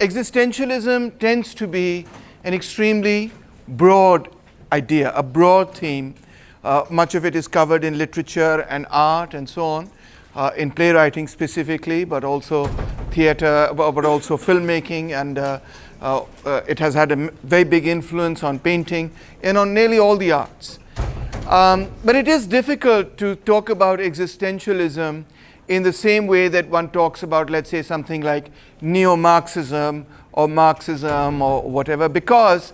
Existentialism tends to be an extremely broad idea, a broad theme. Much of it is covered in literature and art and so on, in playwriting specifically, but also theater, but also filmmaking, and it has had a very big influence on painting and on nearly all the arts. But it is difficult to talk about existentialism in the same way that one talks about, let's say, something like neo-Marxism or Marxism or whatever, because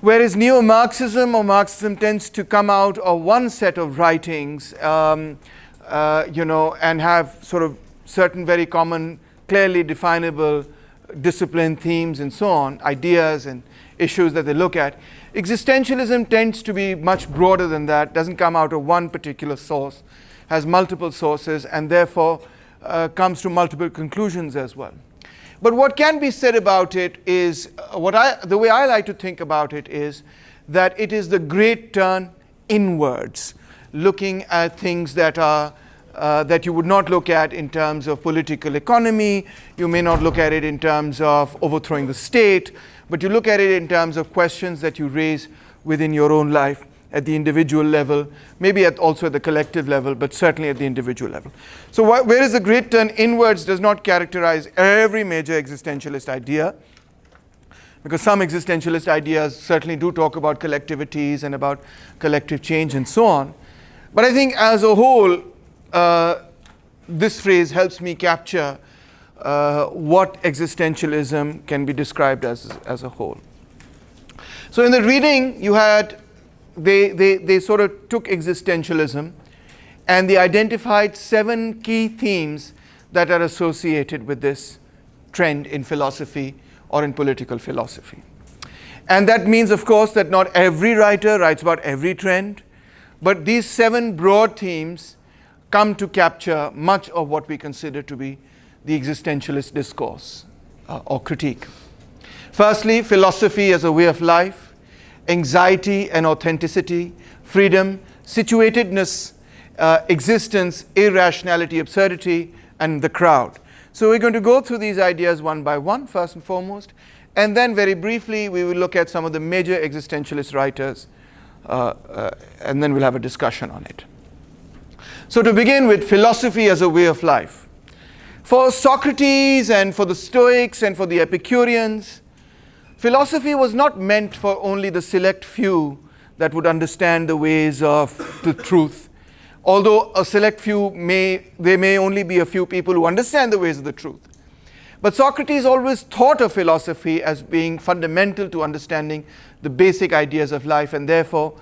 whereas neo-Marxism or Marxism tends to come out of one set of writings, and have sort of certain very common, clearly definable discipline themes and so on, ideas and issues that they look at. Existentialism tends to be much broader than that, doesn't come out of one particular source, has multiple sources, and therefore comes to multiple conclusions as well. But what can be said about it is, the way I like to think about it is that it is the great turn inwards, looking at things that are that you would not look at in terms of political economy. You may not look at it in terms of overthrowing the state, but you look at it in terms of questions that you raise within your own life at the individual level, maybe also at the collective level, but certainly at the individual level. So whereas the great turn inwards does not characterize every major existentialist idea, because some existentialist ideas certainly do talk about collectivities and about collective change and so on. But I think as a whole, this phrase helps me capture what existentialism can be described as a whole. So in the reading, you had they sort of took existentialism and they identified 7 key themes that are associated with this trend in philosophy or in political philosophy. And that means, of course, that not every writer writes about every trend, but these 7 broad themes come to capture much of what we consider to be the existentialist discourse or critique. Firstly, philosophy as a way of life, anxiety and authenticity, freedom, situatedness, existence, irrationality, absurdity, and the crowd. So we're going to go through these ideas one by one, first and foremost, and then very briefly we will look at some of the major existentialist writers, and then we'll have a discussion on it. So to begin with, philosophy as a way of life. For Socrates and for the Stoics and for the Epicureans, philosophy was not meant for only the select few that would understand the ways of the truth. Although a select few there may only be a few people who understand the ways of the truth. But Socrates always thought of philosophy as being fundamental to understanding the basic ideas of life, and therefore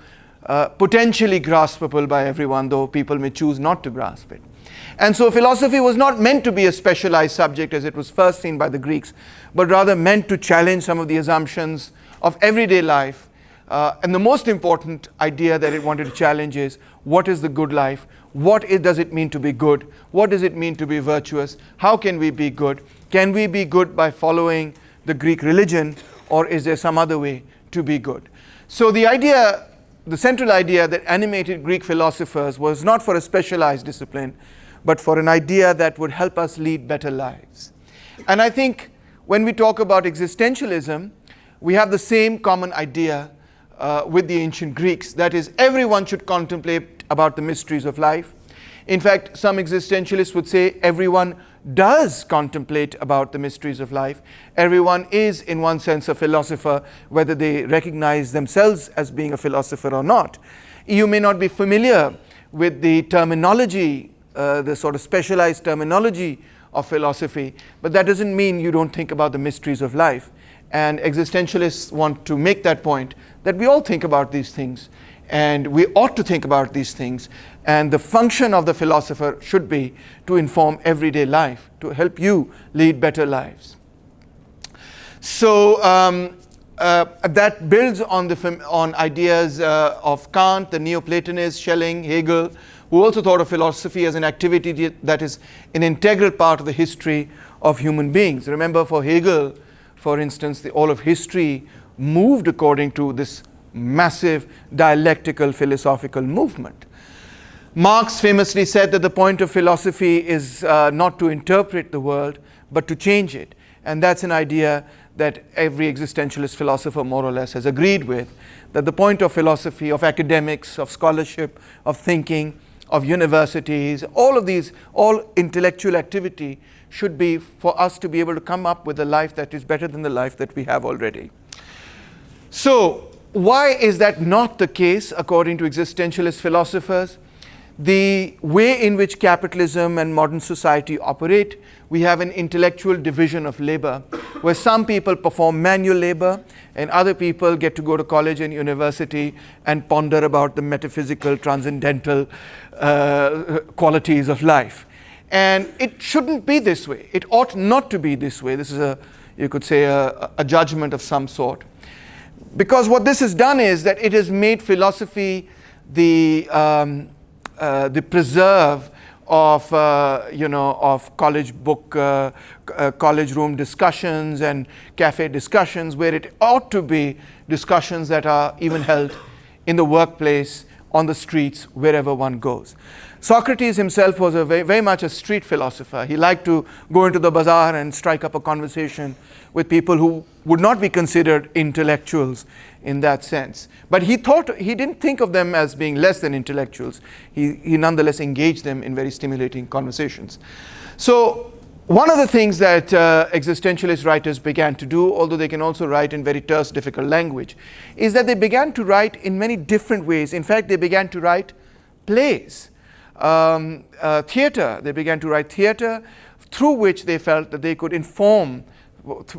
potentially graspable by everyone, though people may choose not to grasp it. And so philosophy was not meant to be a specialized subject as it was first seen by the Greeks, but rather meant to challenge some of the assumptions of everyday life. And the most important idea that it wanted to challenge is, what is the good life? Does it mean to be good? What does it mean to be virtuous? How can we be good? Can we be good by following the Greek religion, or is there some other way to be good? So the central idea that animated Greek philosophers was not for a specialized discipline, but for an idea that would help us lead better lives. And I think when we talk about existentialism, we have the same common idea with the ancient Greeks. That is, everyone should contemplate about the mysteries of life. In fact, some existentialists would say everyone does contemplate about the mysteries of life. Everyone is, in one sense, a philosopher, whether they recognize themselves as being a philosopher or not. You may not be familiar with the terminology, the sort of specialized terminology of philosophy, but that doesn't mean you don't think about the mysteries of life. And existentialists want to make that point, that we all think about these things, and we ought to think about these things, and the function of the philosopher should be to inform everyday life, to help you lead better lives. So that builds on ideas of Kant, the Neoplatonists, Schelling, Hegel, who also thought of philosophy as an activity that is an integral part of the history of human beings. Remember, for Hegel, for instance, all of history moved according to this massive dialectical philosophical movement. Marx famously said that the point of philosophy is not to interpret the world, but to change it. And that's an idea that every existentialist philosopher more or less has agreed with, that the point of philosophy, of academics, of scholarship, of thinking, of universities, all of these, all intellectual activity should be for us to be able to come up with a life that is better than the life that we have already. So, why is that not the case according to existentialist philosophers? The way in which capitalism and modern society operate, we have an intellectual division of labor, where some people perform manual labor and other people get to go to college and university and ponder about the metaphysical, transcendental qualities of life. And it shouldn't be this way. It ought not to be this way. This is you could say, a judgment of some sort. Because what this has done is that it has made philosophy the preserve of of college book, college room discussions and cafe discussions, where it ought to be discussions that are even held in the workplace, on the streets, wherever one goes. Socrates himself was very much a street philosopher. He liked to go into the bazaar and strike up a conversation with people who would not be considered intellectuals in that sense. But he didn't think of them as being less than intellectuals. He nonetheless engaged them in very stimulating conversations. So one of the things that existentialist writers began to do, although they can also write in very terse, difficult language, is that they began to write in many different ways. In fact, they began to write plays, theater. They began to write theater through which they felt that they could inform,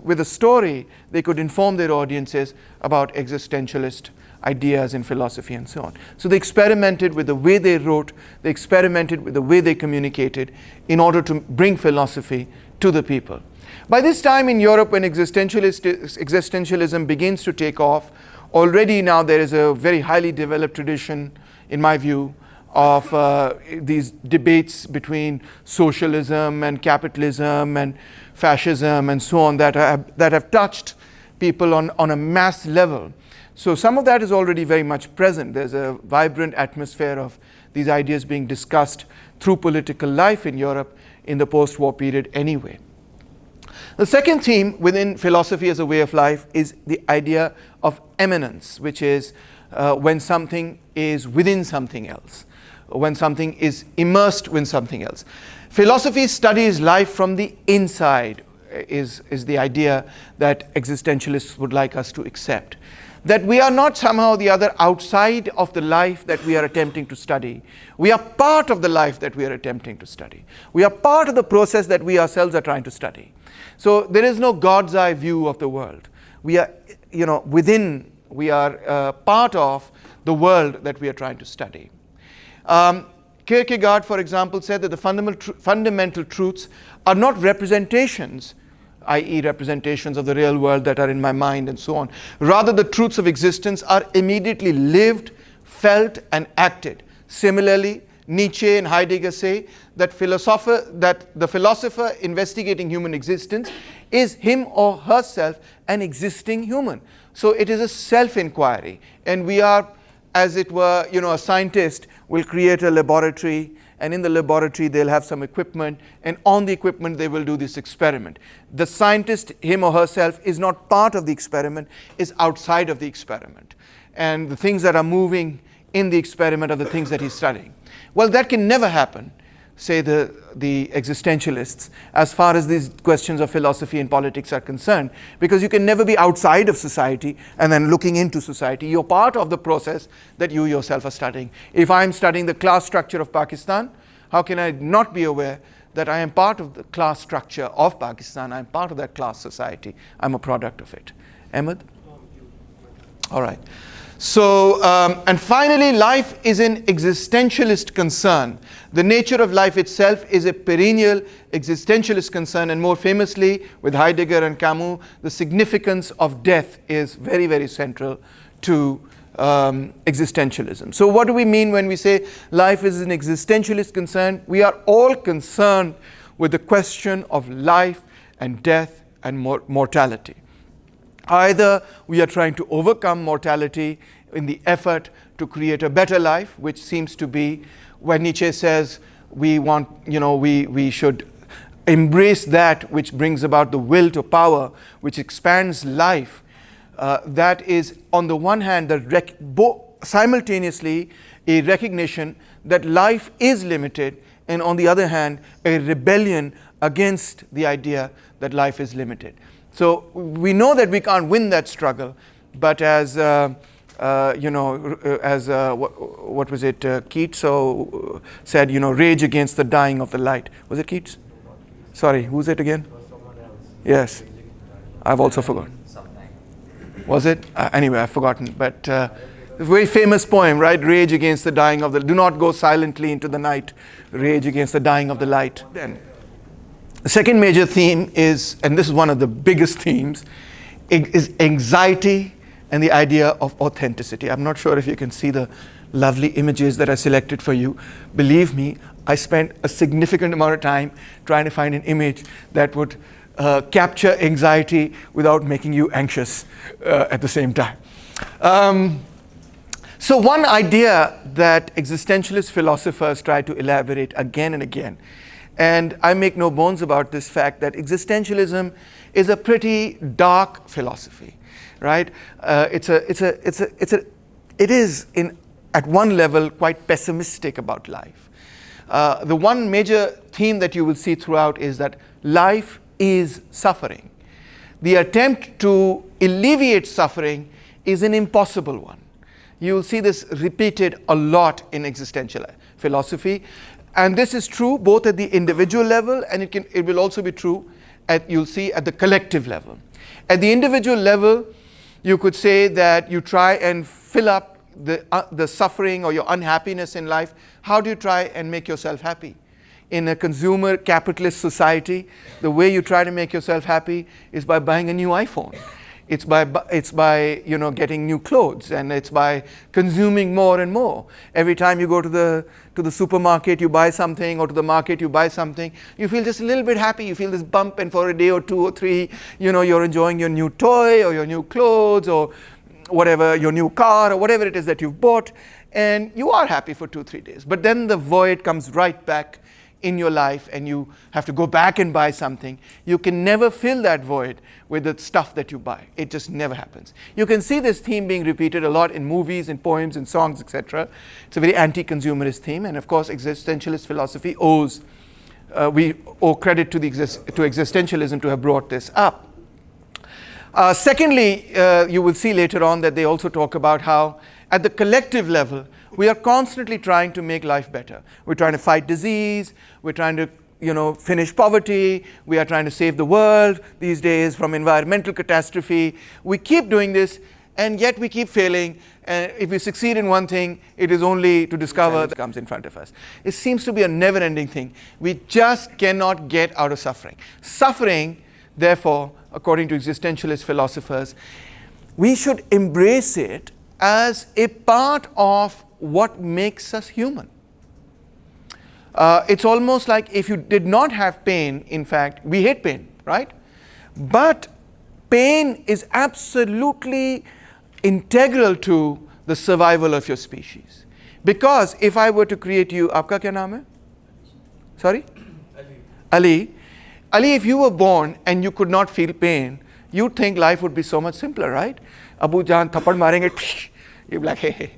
with a story, they could inform their audiences about existentialist ideas in philosophy and so on. So they experimented with the way they wrote, they experimented with the way they communicated in order to bring philosophy to the people. By this time in Europe, when existentialism begins to take off, already now there is a very highly developed tradition, in my view, of these debates between socialism and capitalism and fascism and so on that have touched people on a mass level. So some of that is already very much present. There's a vibrant atmosphere of these ideas being discussed through political life in Europe in the post-war period anyway. The second theme within philosophy as a way of life is the idea of immanence, which is when something is within something else, when something is immersed in something else. Philosophy studies life from the inside, is the idea that existentialists would like us to accept. That we are not somehow or the other outside of the life that we are attempting to study. We are part of the life that we are attempting to study. We are part of the process that we ourselves are trying to study. So there is no God's eye view of the world. We are, within, we are part of the world that we are trying to study. Kierkegaard, for example, said that the fundamental truths are not representations, i.e. representations of the real world that are in my mind and so on. Rather, the truths of existence are immediately lived, felt, and acted. Similarly, Nietzsche and Heidegger say that the philosopher investigating human existence is him or herself an existing human. So it is a self-inquiry, and we are, as it were, a scientist will create a laboratory, and in the laboratory they'll have some equipment, and on the equipment they will do this experiment. The scientist, him or herself, is not part of the experiment, is outside of the experiment. And the things that are moving in the experiment are the things that he's studying. Well, that can never happen, say the existentialists, as far as these questions of philosophy and politics are concerned, because you can never be outside of society and then looking into society. You're part of the process that you yourself are studying. If I'm studying the class structure of Pakistan, how can I not be aware that I am part of the class structure of Pakistan? I'm part of that class society. I'm a product of it. Ahmed? All right. So, and finally, life is an existentialist concern. The nature of life itself is a perennial existentialist concern, and more famously, with Heidegger and Camus, the significance of death is very, very central to existentialism. So what do we mean when we say life is an existentialist concern? We are all concerned with the question of life and death and mortality. Either we are trying to overcome mortality in the effort to create a better life, which seems to be when Nietzsche says we want, we should embrace that which brings about the will to power, which expands life, that is, on the one hand, simultaneously a recognition that life is limited, and on the other hand, a rebellion against the idea that life is limited. So we know that we can't win that struggle, but as what was it? Keats said, rage against the dying of the light. Was it Keats? Sorry, who's it again? Yes, I've also forgotten. Was it? Anyway, I've forgotten. But a very famous poem, right? Rage against the dying of the light. Do not go silently into the night. Rage against the dying of the light. Then, the second major theme is, and this is one of the biggest themes, is anxiety and the idea of authenticity. I'm not sure if you can see the lovely images that I selected for you. Believe me, I spent a significant amount of time trying to find an image that would capture anxiety without making you anxious at the same time. So one idea that existentialist philosophers try to elaborate again and again, and I make no bones about this fact that existentialism is a pretty dark philosophy, right? It is at one level quite pessimistic about life. The one major theme that you will see throughout is that life is suffering. The attempt to alleviate suffering is an impossible one. You will see this repeated a lot in existential philosophy, and this is true both at the individual level, and it will also be true you'll see at the collective level. At the individual level, you could say that you try and fill up the suffering or your unhappiness in life. How do you try and make yourself happy? In a consumer capitalist society, the way you try to make yourself happy is by buying a new iPhone. It's by getting new clothes, and it's by consuming more and more. Every time you go to the supermarket, you buy something, or to the market, you buy something, you feel just a little bit happy. You feel this bump, and for a day or two or three, you're enjoying your new toy or your new clothes or whatever, your new car or whatever it is that you've bought, and you are happy for 2-3 days. But then the void comes right back in your life, and you have to go back and buy something. You can never fill that void with the stuff that you buy. It just never happens. You can see this theme being repeated a lot in movies, in poems, in songs, etc. It's a very anti-consumerist theme, and of course existentialist philosophy we owe credit to existentialism to have brought this up. Secondly, you will see later on that they also talk about how at the collective level we are constantly trying to make life better. We're trying to fight disease, we're trying to finish poverty, we are trying to save the world these days from environmental catastrophe. We keep doing this, and yet we keep failing. And if we succeed in one thing, it is only to discover that comes in front of us. It seems to be a never-ending thing. We just cannot get out of suffering. Suffering, therefore, according to existentialist philosophers, we should embrace it as a part of what makes us human. It's almost like if you did not have pain, in fact, we hate pain, right? But pain is absolutely integral to the survival of your species. Because if I were to create you, aapka kya naam hai? Sorry? Ali. Ali, if you were born and you could not feel pain, you'd think life would be so much simpler, right? Abu Jaan thapad marenge, you'd be like, hey,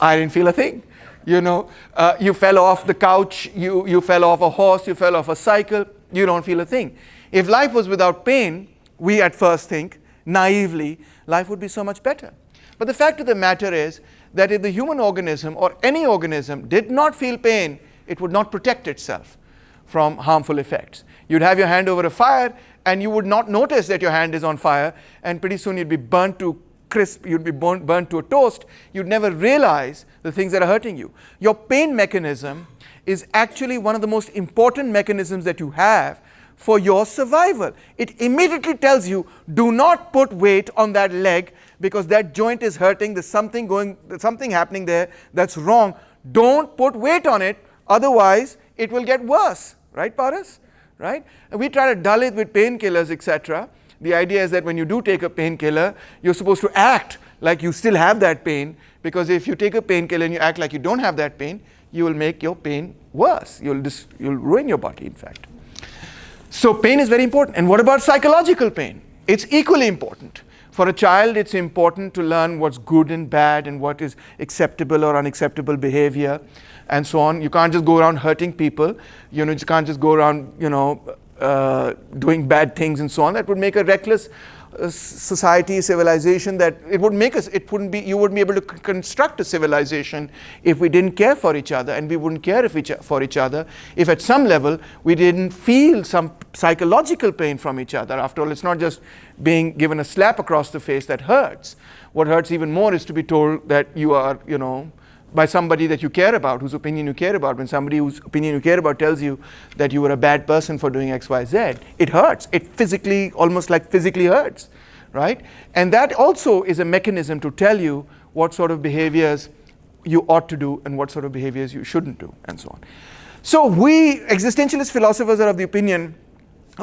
I didn't feel a thing. You fell off the couch, you fell off a horse, you fell off a cycle, you don't feel a thing. If life was without pain, we at first think, naively, life would be so much better. But the fact of the matter is that if the human organism or any organism did not feel pain, it would not protect itself from harmful effects. You'd have your hand over a fire, and you would not notice that your hand is on fire, and pretty soon you'd be burnt to crisp, you'd be burnt to a toast. You'd never realize the things that are hurting you. Your pain mechanism is actually one of the most important mechanisms that you have for your survival. It immediately tells you, do not put weight on that leg because that joint is hurting, there's something happening there that's wrong. Don't put weight on it, otherwise it will get worse. Right, Paras? Right? And we try to dull it with painkillers, etc. The idea is that when you do take a painkiller, you're supposed to act like you still have that pain, because if you take a painkiller and you act like you don't have that pain, you will make your pain worse. You'll ruin your body, in fact. So pain is very important. And what about psychological pain? It's equally important. For a child, it's important to learn what's good and bad and what is acceptable or unacceptable behavior and so on. You can't just go around hurting people. You can't just go around, doing bad things and so on. That would make a reckless society, civilization, that you wouldn't be able to construct a civilization if we didn't care for each other, and we wouldn't care for each other if at some level we didn't feel some psychological pain from each other. After all, it's not just being given a slap across the face that hurts. What hurts even more is to be told that you are, by somebody that you care about, whose opinion you care about. When somebody whose opinion you care about tells you that you were a bad person for doing X, Y, Z, it hurts. It physically, almost like physically hurts, right? And that also is a mechanism to tell you what sort of behaviors you ought to do and what sort of behaviors you shouldn't do, and so on. So we existentialist philosophers are of the opinion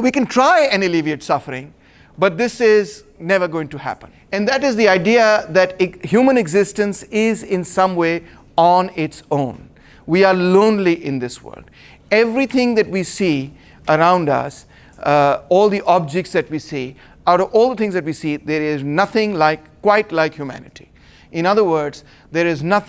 we can try and alleviate suffering, but this is never going to happen. And that is the idea that human existence is in some way on its own. We are lonely in this world. Everything that we see around us, all the objects that we see, out of all the things that we see, there is nothing quite like humanity. In other words, there is no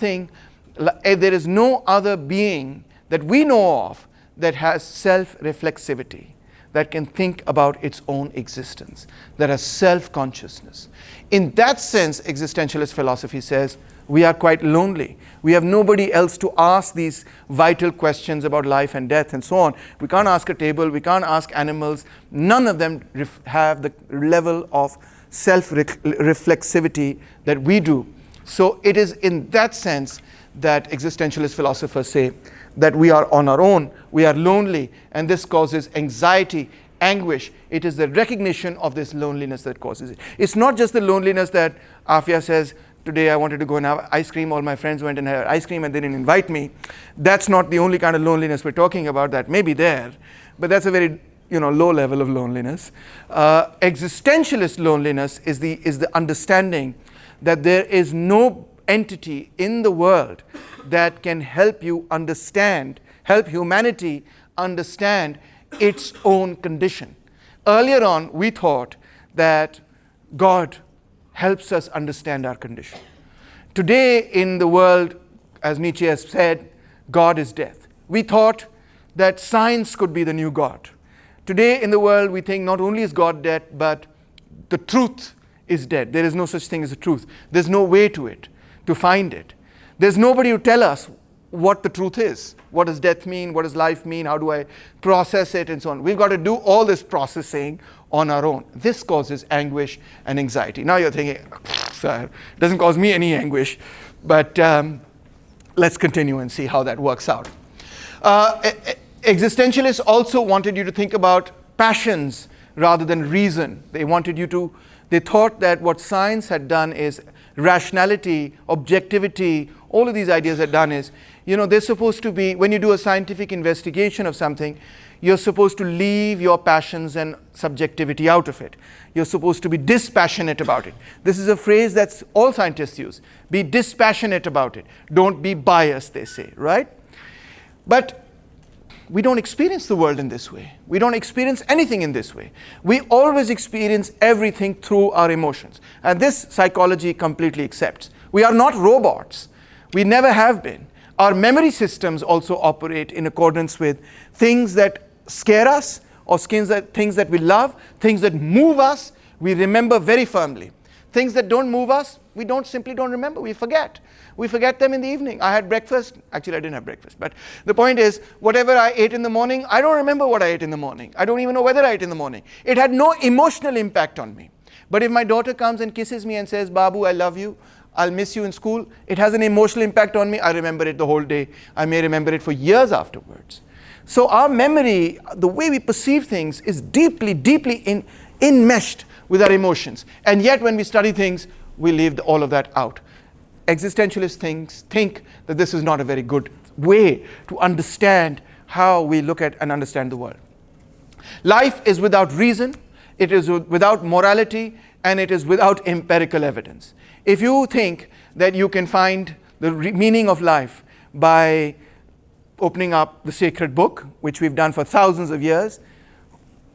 other being that we know of that has self-reflexivity, that can think about its own existence, that has self-consciousness. In that sense, existentialist philosophy says we are quite lonely. We have nobody else to ask these vital questions about life and death and so on. We can't ask a table, we can't ask animals. None of them have the level of self-reflexivity that we do. So it is in that sense that existentialist philosophers say that we are on our own, we are lonely, and this causes anxiety, anguish. It is the recognition of this loneliness that causes it. It's not just the loneliness that Afia says, today I wanted to go and have ice cream, all my friends went and had ice cream and they didn't invite me. That's not the only kind of loneliness we're talking about. That may be there, but that's a very low level of loneliness. Existentialist loneliness is the understanding that there is no entity in the world that can help humanity understand its own condition. Earlier on, we thought that God helps us understand our condition. Today in the world, as Nietzsche has said, God is death. We thought that science could be the new God. Today in the world, we think not only is God dead, but the truth is dead. There is no such thing as a truth. There's no way to find it. There's nobody to tell us what the truth is. What does death mean? What does life mean? How do I process it? And so on. We've got to do all this processing on our own. This causes anguish and anxiety. Now you're thinking, it doesn't cause me any anguish, but let's continue and see how that works out. Existentialists also wanted you to think about passions rather than reason. They thought that what science had done is rationality, objectivity, all of these ideas are done is, they're supposed to be, when you do a scientific investigation of something, you're supposed to leave your passions and subjectivity out of it. You're supposed to be dispassionate about it. This is a phrase that all scientists use. Be dispassionate about it. Don't be biased, they say, right? But we don't experience the world in this way. We don't experience anything in this way. We always experience everything through our emotions. And this psychology completely accepts. We are not robots. We never have been. Our memory systems also operate in accordance with things that scare us or things that we love, things that move us, we remember very firmly. Things that don't move us, we simply don't remember. We forget. We forget them in the evening. I had breakfast. Actually, I didn't have breakfast. But the point is, whatever I ate in the morning, I don't remember what I ate in the morning. I don't even know whether I ate in the morning. It had no emotional impact on me. But if my daughter comes and kisses me and says, Babu, I love you, I'll miss you in school, it has an emotional impact on me. I remember it the whole day. I may remember it for years afterwards. So our memory, the way we perceive things, is deeply, deeply enmeshed with our emotions. And yet when we study things, we leave all of that out. Existentialist think that this is not a very good way to understand how we look at and understand the world. Life is without reason, it is without morality, and it is without empirical evidence. If you think that you can find the meaning of life by opening up the sacred book, which we've done for thousands of years,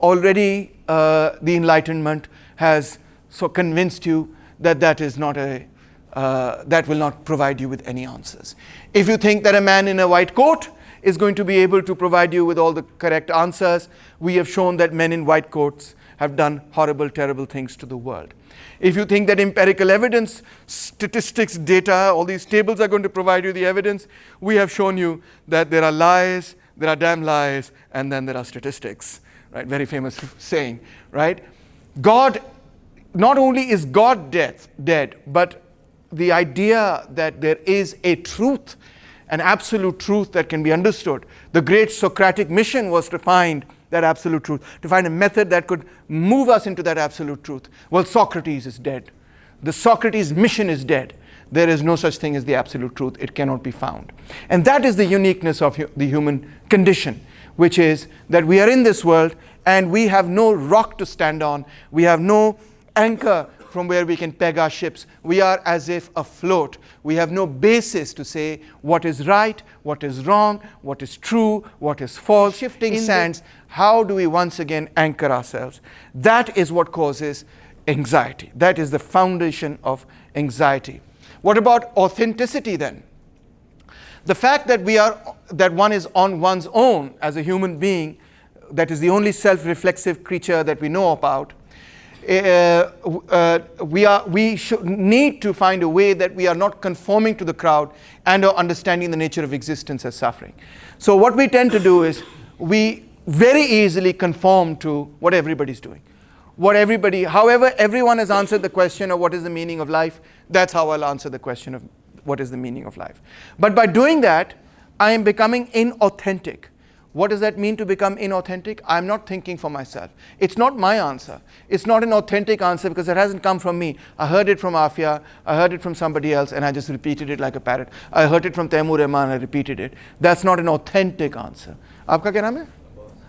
already the Enlightenment has so convinced you that that is not that will not provide you with any answers. If you think that a man in a white coat is going to be able to provide you with all the correct answers, we have shown that men in white coats have done horrible, terrible things to the world. If you think that empirical evidence, statistics, data, all these tables are going to provide you the evidence, we have shown you that there are lies, there are damn lies, and then there are statistics. Right? Very famous saying, right? God, not only is God dead, but the idea that there is a truth, an absolute truth that can be understood. The great Socratic mission was to find that absolute truth, to find a method that could move us into that absolute truth. Well, Socrates is dead. The Socrates mission is dead. There is no such thing as the absolute truth. It cannot be found. And that is the uniqueness of the human condition, which is that we are in this world and we have no rock to stand on. We have no anchor from where we can peg our ships. We are as if afloat. We have no basis to say what is right, what is wrong, what is true, what is false. Shifting sands, how do we once again anchor ourselves? That is what causes anxiety. That is the foundation of anxiety. What about authenticity then? The fact that that one is on one's own as a human being, that is the only self-reflexive creature that we know about. We should need to find a way that we are not conforming to the crowd and are understanding the nature of existence as suffering. So what we tend to do is we very easily conform to what everybody's doing. However everyone has answered the question of what is the meaning of life, that's how I'll answer the question of what is the meaning of life. But by doing that, I am becoming inauthentic. What does that mean to become inauthentic? I'm not thinking for myself. It's not my answer. It's not an authentic answer because it hasn't come from me. I heard it from Afia, I heard it from somebody else, and I just repeated it like a parrot. I heard it from Taimur Rahman, I repeated it. That's not an authentic answer. Aapka kya naam hai?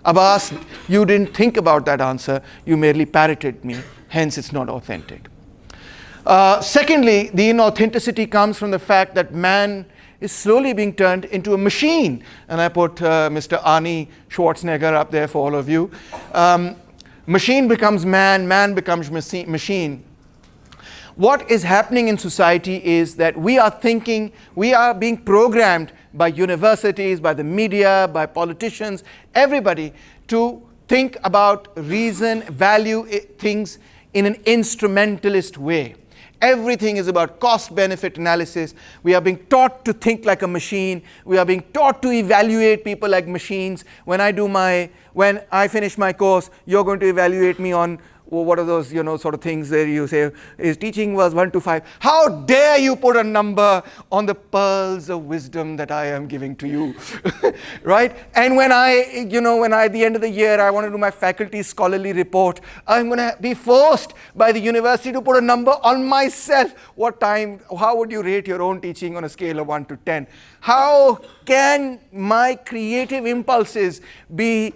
Abbas, you didn't think about that answer. You merely parroted me. Hence, it's not authentic. Secondly, the inauthenticity comes from the fact that man is slowly being turned into a machine. And I put Mr. Arnie Schwarzenegger up there for all of you. Machine becomes man, man becomes machine. What is happening in society is that we are being programmed by universities, by the media, by politicians, everybody, to think about reason, value things in an instrumentalist way. Everything is about cost-benefit analysis. We are being taught to think like a machine. We are being taught to evaluate people like machines. When I finish my course, you're going to evaluate me on what are those, sort of things where you say, his teaching was 1 to 5. How dare you put a number on the pearls of wisdom that I am giving to you, right? And when at the end of the year, I want to do my faculty scholarly report, I'm going to be forced by the university to put a number on myself. How would you rate your own teaching on a scale of 1 to 10? How can my creative impulses be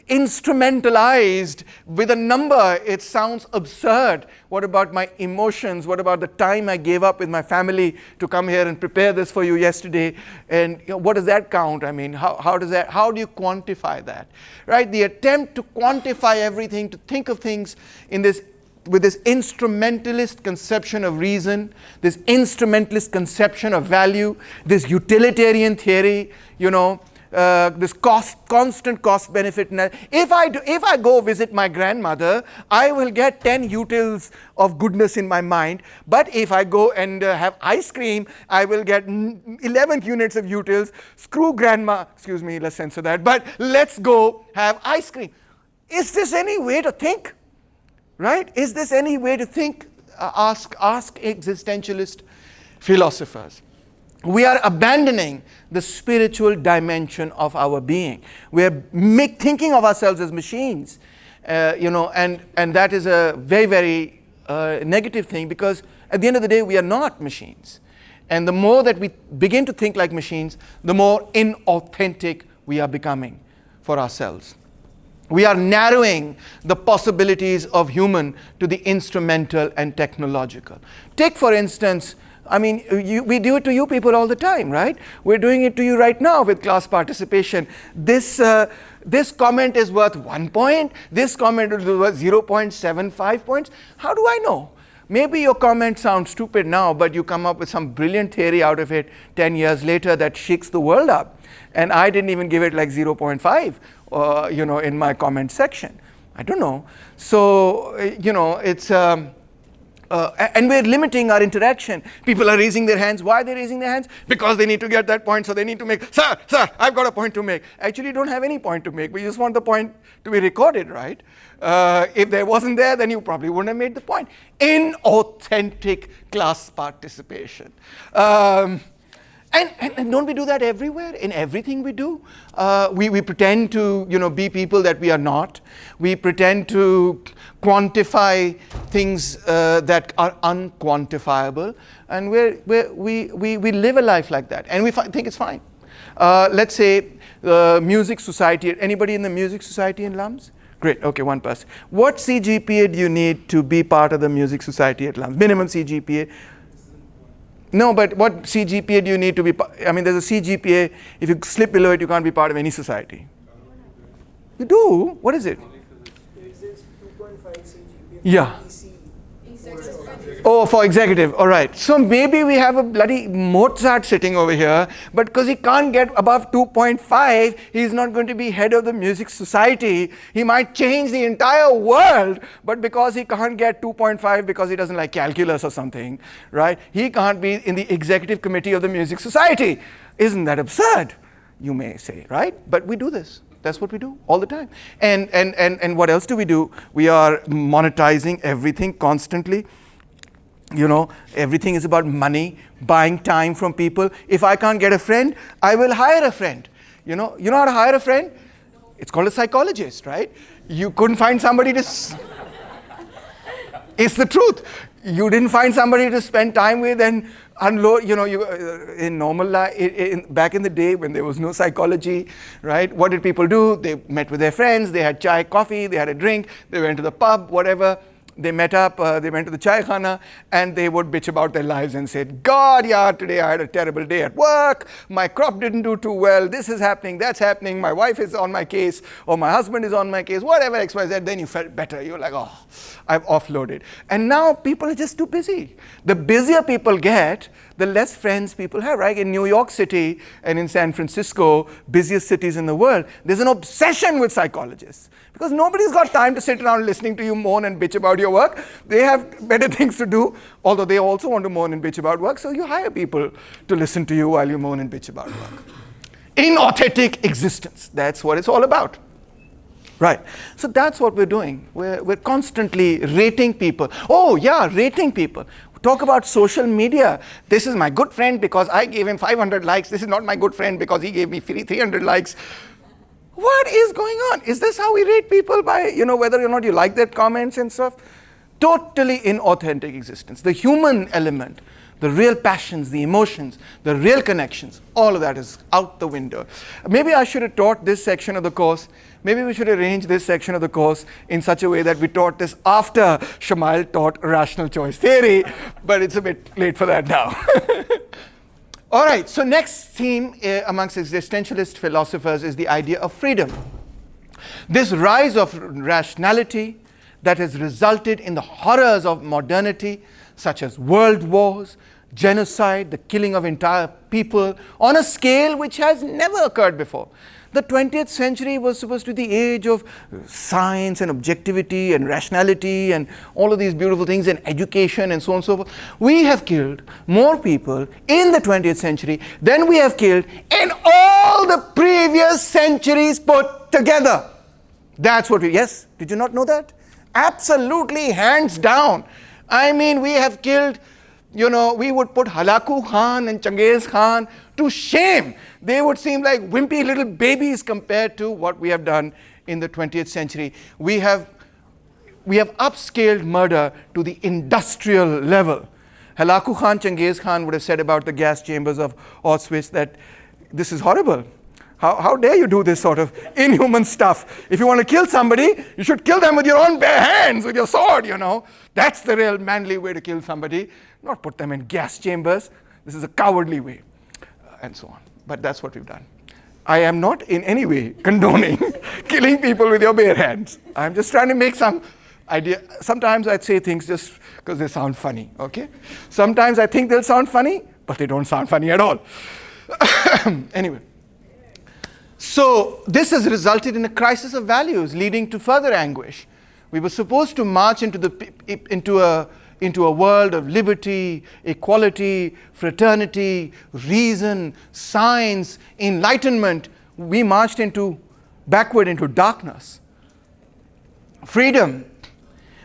instrumentalized with a number? It sounds absurd. What about my emotions? What about the time I gave up with my family to come here and prepare this for you yesterday? And what does that count? I mean, how do you quantify that? Right? The attempt to quantify everything, to think of things with this instrumentalist conception of reason, this instrumentalist conception of value, this utilitarian theory, this constant cost-benefit. If I go visit my grandmother, I will get 10 utils of goodness in my mind. But if I go and have ice cream, I will get 11 units of utils. Screw grandma. Excuse me, let's censor that. But let's go have ice cream. Is this any way to think? Right? Is this any way to think? Ask existentialist philosophers. We are abandoning the spiritual dimension of our being. We are thinking of ourselves as machines, and that is a very, very negative thing, because at the end of the day, we are not machines. And the more that we begin to think like machines, the more inauthentic we are becoming for ourselves. We are narrowing the possibilities of human to the instrumental and technological. Take, for instance, I mean, we do it to you people all the time, right? We're doing it to you right now with class participation. This comment is worth 1 point. This comment is worth 0.75 points. How do I know? Maybe your comment sounds stupid now, but you come up with some brilliant theory out of it 10 years later that shakes the world up. And I didn't even give it like 0.5, in my comment section. I don't know. So, it's... and we're limiting our interaction. People are raising their hands. Why are they raising their hands? Because they need to get that point, so they need to make, sir, I've got a point to make. Actually, you don't have any point to make. We just want the point to be recorded, right? If there wasn't there, then you probably wouldn't have made the point. Inauthentic class participation. And don't we do that everywhere? In everything we do? We pretend to, be people that we are not. We pretend to quantify things that are unquantifiable. And we live a life like that. And we think it's fine. Let's say music society. Anybody in the music society in LUMS? Great. Okay, one person. What CGPA do you need to be part of the music society at LUMS? Minimum CGPA. No, but what CGPA do you need to be? I mean, there's a CGPA. If you slip below it, you can't be part of any society. You do? What is it? It says 2.5 CGPA. Yeah. Oh, for executive. All right. So maybe we have a bloody Mozart sitting over here, but because he can't get above 2.5, he's not going to be head of the music society. He might change the entire world, but because he can't get 2.5 because he doesn't like calculus or something, right? He can't be in the executive committee of the music society. Isn't that absurd? You may say, right? But we do this. That's what we do all the time. And what else do we do? We are monetizing everything constantly. Everything is about money, buying time from people. If I can't get a friend, I will hire a friend. You know how to hire a friend? It's called a psychologist, right? You couldn't find somebody to... It's the truth. You didn't find somebody to spend time with and unload, in normal life, back in the day when there was no psychology, right? What did people do? They met with their friends, they had chai, coffee, they had a drink, they went to the pub, whatever. They met up, they went to the chai khana, and they would bitch about their lives and said, God, today I had a terrible day at work, my crop didn't do too well, this is happening, that's happening, my wife is on my case, or my husband is on my case, whatever, XYZ, then you felt better. You're like, oh, I've offloaded. And now people are just too busy. The busier people get, the less friends people have, right? In New York City and in San Francisco, busiest cities in the world, there's an obsession with psychologists. Because nobody's got time to sit around listening to you moan and bitch about your work. They have better things to do, although they also want to moan and bitch about work. So you hire people to listen to you while you moan and bitch about work. Inauthentic existence. That's what it's all about. Right. So that's what we're doing. We're constantly rating people. Oh, yeah, rating people. Talk about social media. This is my good friend because I gave him 500 likes. This is not my good friend because he gave me 300 likes. What is going on? Is this how we rate people by, whether or not you like their comments and stuff? Totally inauthentic existence. The human element, the real passions, the emotions, the real connections, all of that is out the window. Maybe I should have taught this section of the course. Maybe we should arrange this section of the course in such a way that we taught this after Shamail taught rational choice theory, but it's a bit late for that now. All right, so next theme amongst existentialist philosophers is the idea of freedom. This rise of rationality that has resulted in the horrors of modernity, such as world wars, genocide, the killing of entire people, on a scale which has never occurred before. The 20th century was supposed to be the age of science and objectivity and rationality and all of these beautiful things and education and so on and so forth. We have killed more people in the 20th century than we have killed in all the previous centuries put together. That's what yes, did you not know that? Absolutely, hands down. I mean, we have killed, we would put Halaku Khan and Changiz Khan to shame. They would seem like wimpy little babies compared to what we have done in the 20th century. We have upscaled murder to the industrial level. Halaku Khan, Changiz Khan would have said about the gas chambers of Auschwitz that this is horrible. How dare you do this sort of inhuman stuff? If you want to kill somebody, you should kill them with your own bare hands, with your sword, you know. That's the real manly way to kill somebody, not put them in gas chambers. This is a cowardly way, and so on. But that's what we've done. I am not in any way condoning killing people with your bare hands. I'm just trying to make some idea. Sometimes I'd say things just because they sound funny, okay? Sometimes I think they'll sound funny, but they don't sound funny at all. Anyway. So this has resulted in a crisis of values, leading to further anguish. We were supposed to march into a world of liberty, equality, fraternity, reason, science, enlightenment. We marched backward into darkness. Freedom.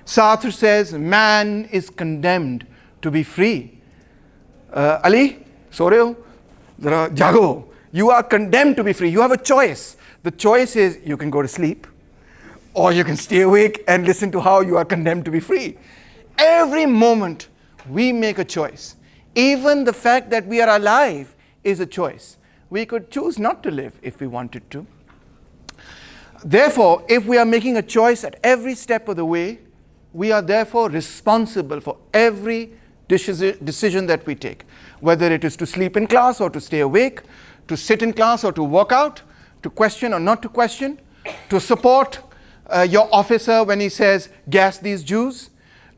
Sartre says man is condemned to be free. Ali, Soreo, Jago, you are condemned to be free. You have a choice. The choice is you can go to sleep, or you can stay awake and listen to how you are condemned to be free. Every moment we make a choice. Even the fact that we are alive is a choice. We could choose not to live if we wanted to. Therefore, if we are making a choice at every step of the way, we are therefore responsible for every decision that we take, whether it is to sleep in class or to stay awake, to sit in class or to walk out, to question or not to question, to support your officer when he says, gas these Jews,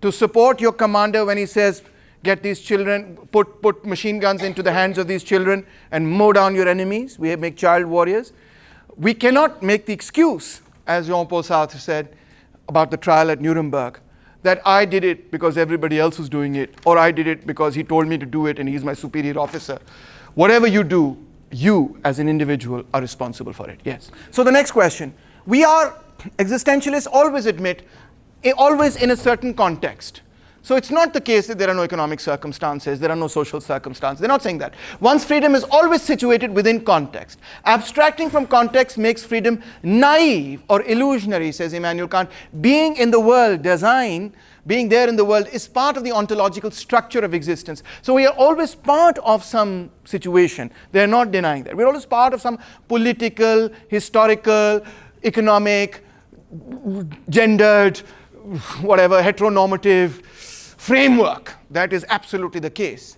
to support your commander when he says, get these children, put machine guns into the hands of these children and mow down your enemies. We make child warriors. We cannot make the excuse, as Jean-Paul Sartre said about the trial at Nuremberg, that I did it because everybody else was doing it, or I did it because he told me to do it and he's my superior officer. Whatever you do, you as an individual are responsible for it. Yes. So the next question. We are, existentialists always admit, always in a certain context. So it's not the case that there are no economic circumstances, there are no social circumstances. They're not saying that. One's freedom is always situated within context. Abstracting from context makes freedom naive or illusionary, says Immanuel Kant. Being in the world, being there in the world is part of the ontological structure of existence. So we are always part of some situation. They're not denying that. We're always part of some political, historical, economic, gendered, whatever, heteronormative framework. That is absolutely the case.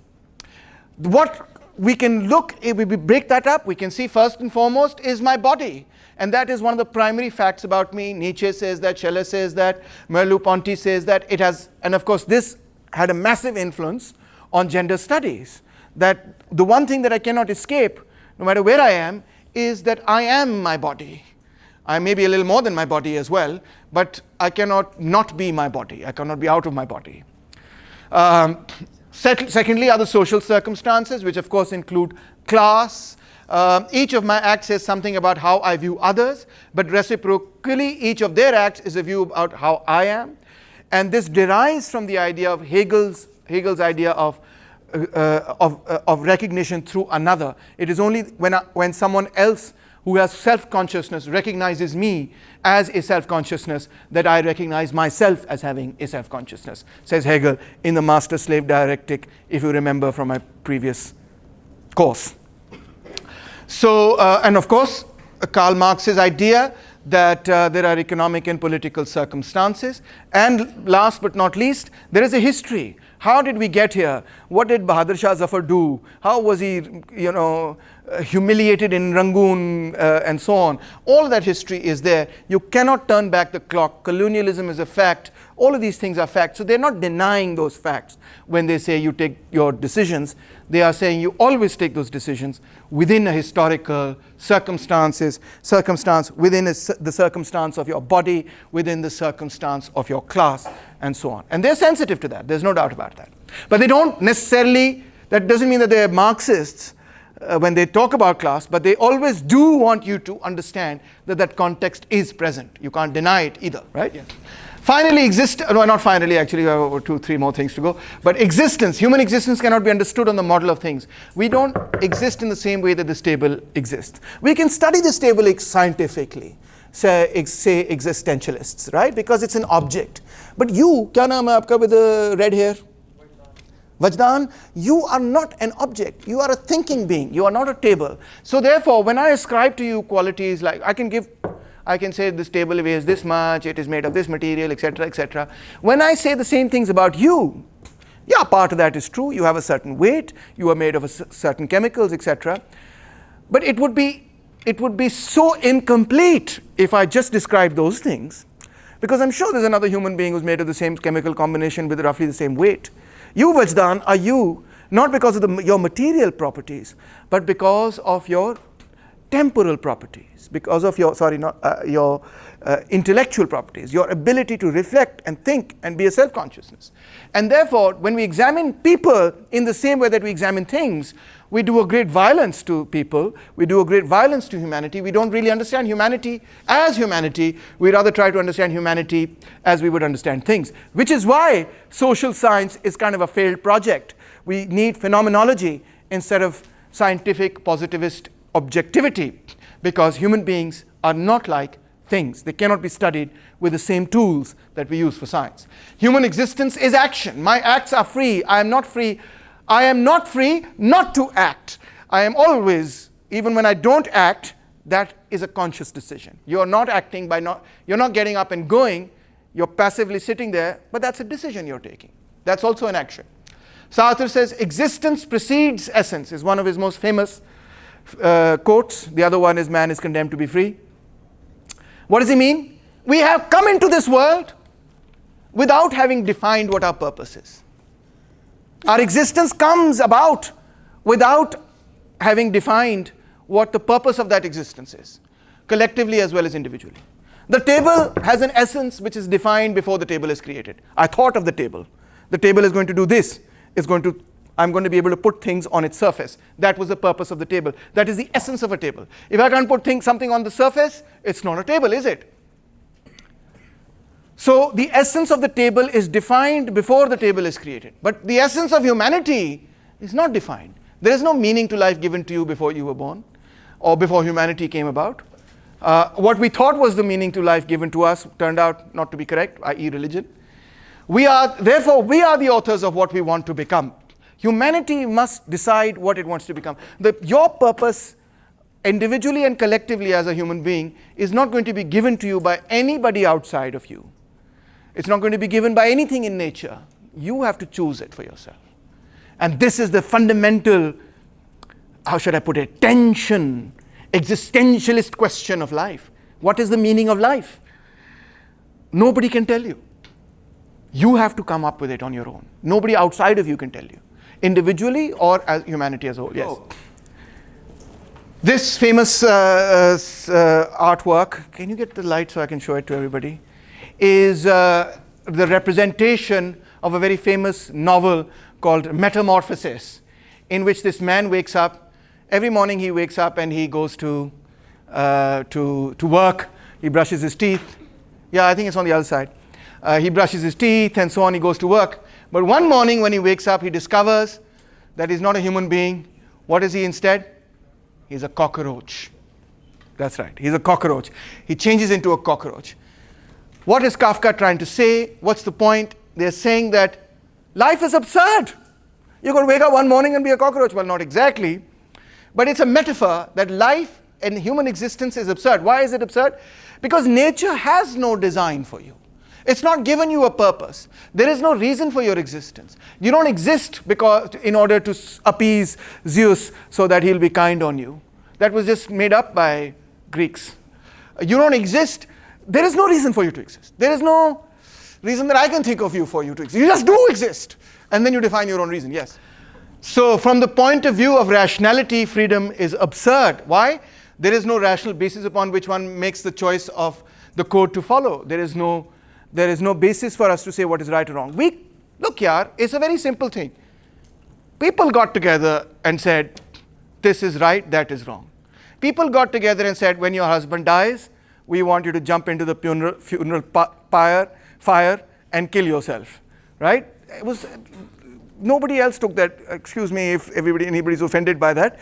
What we can look, if we break that up, we can see first and foremost is my body. And that is one of the primary facts about me. Nietzsche says that, Schiller says that, Merleau-Ponty says that. It has, and of course this had a massive influence on gender studies. That the one thing that I cannot escape, no matter where I am, is that I am my body. I may be a little more than my body as well, but I cannot not be my body. I cannot be out of my body. Secondly, are the social circumstances, which of course include class. Each of my acts says something about how I view others, but reciprocally, each of their acts is a view about how I am. And this derives from the idea of Hegel's idea of recognition through another. It is only when someone else who has self-consciousness recognizes me as a self-consciousness that I recognize myself as having a self-consciousness, says Hegel in the master-slave dialectic, if you remember from my previous course. So, and of course, Karl Marx's idea that there are economic and political circumstances. And last but not least, there is a history. How did we get here? What did Bahadur Shah Zafar do? How was he, humiliated in Rangoon and so on? All of that history is there. You cannot turn back the clock. Colonialism is a fact. All of these things are facts. So they're not denying those facts when they say you take your decisions. They are saying you always take those decisions within a historical circumstance, within the circumstance of your body, within the circumstance of your class, and so on. And they're sensitive to that. There's no doubt about that. But they don't necessarily, that doesn't mean that they're Marxists when they talk about class, but they always do want you to understand that that context is present. You can't deny it either, right? Yes. Finally, not finally, actually, we have 2-3 more things to go. But existence, human existence cannot be understood on the model of things. We don't exist in the same way that this table exists. We can study this table scientifically, say existentialists, right? Because it's an object. But you, kya naam hai aapka with the red hair? Vajdan, you are not an object. You are a thinking being. You are not a table. So therefore, when I ascribe to you qualities like I can say this table weighs this much, it is made of this material, etc., etc. When I say the same things about you, yeah, part of that is true. You have a certain weight. You are made of certain chemicals, etc. But it would be so incomplete if I just described those things, because I'm sure there's another human being who's made of the same chemical combination with roughly the same weight. You, Vajdan, are you, not because of your material properties, but because of your temporal properties, because of your, your intellectual properties, your ability to reflect and think and be a self-consciousness. And therefore, when we examine people in the same way that we examine things, we do a great violence to people, we do a great violence to humanity. We don't really understand humanity as humanity. We rather try to understand humanity as we would understand things, which is why social science is kind of a failed project. We need phenomenology instead of scientific positivist objectivity, because human beings are not like things. They cannot be studied with the same tools that we use for science. Human existence is action. My acts are free. I am not free. I am not free not to act. I am always, even when I don't act, that is a conscious decision. You're not acting you're not getting up and going, you're passively sitting there, but that's a decision you're taking. That's also an action. Sartre says, existence precedes essence, is one of his most famous quotes. The other one is, man is condemned to be free. What does he mean? We have come into this world without having defined what our purpose is. Our existence comes about without having defined what the purpose of that existence is, collectively as well as individually. The table has an essence which is defined before the table is created. I thought of the table. The table is going to do this. I'm going to be able to put things on its surface. That was the purpose of the table. That is the essence of a table. If I can't put something on the surface, it's not a table, is it? So the essence of the table is defined before the table is created. But the essence of humanity is not defined. There is no meaning to life given to you before you were born or before humanity came about. What we thought was the meaning to life given to us turned out not to be correct, i.e. religion. Therefore, we are the authors of what we want to become. Humanity must decide what it wants to become. Your purpose, individually and collectively as a human being, is not going to be given to you by anybody outside of you. It's not going to be given by anything in nature. You have to choose it for yourself. And this is the fundamental, how should I put it, tension, existentialist question of life. What is the meaning of life? Nobody can tell you. You have to come up with it on your own. Nobody outside of you can tell you, individually or as humanity as a whole. Yes. Oh. This famous artwork, can you get the light so I can show it to everybody, is the representation of a very famous novel called Metamorphosis, in which this man wakes up. Every morning he wakes up and he goes to work. He brushes his teeth. Yeah, I think it's on the other side. He brushes his teeth and so on. He goes to work. But one morning when he wakes up, he discovers that he's not a human being. What is he instead? He's a cockroach. That's right. He's a cockroach. He changes into a cockroach. What is Kafka trying to say? What's the point? They're saying that life is absurd. You're going to wake up one morning and be a cockroach. Well, not exactly. But it's a metaphor that life and human existence is absurd. Why is it absurd? Because nature has no design for you. It's not given you a purpose. There is no reason for your existence. You don't exist in order to appease Zeus so that he'll be kind on you. That was just made up by Greeks. You don't exist. There is no reason for you to exist. There is no reason that I can think of you for you to exist. You just do exist. And then you define your own reason. Yes. So from the point of view of rationality, freedom is absurd. Why? There is no rational basis upon which one makes the choice of the code to follow. There is no basis for us to say what is right or wrong. Look here, it's a very simple thing. People got together and said, this is right, that is wrong. People got together and said, when your husband dies, we want you to jump into the funeral fire and kill yourself, right? Nobody else took that. Excuse me if anybody's offended by that.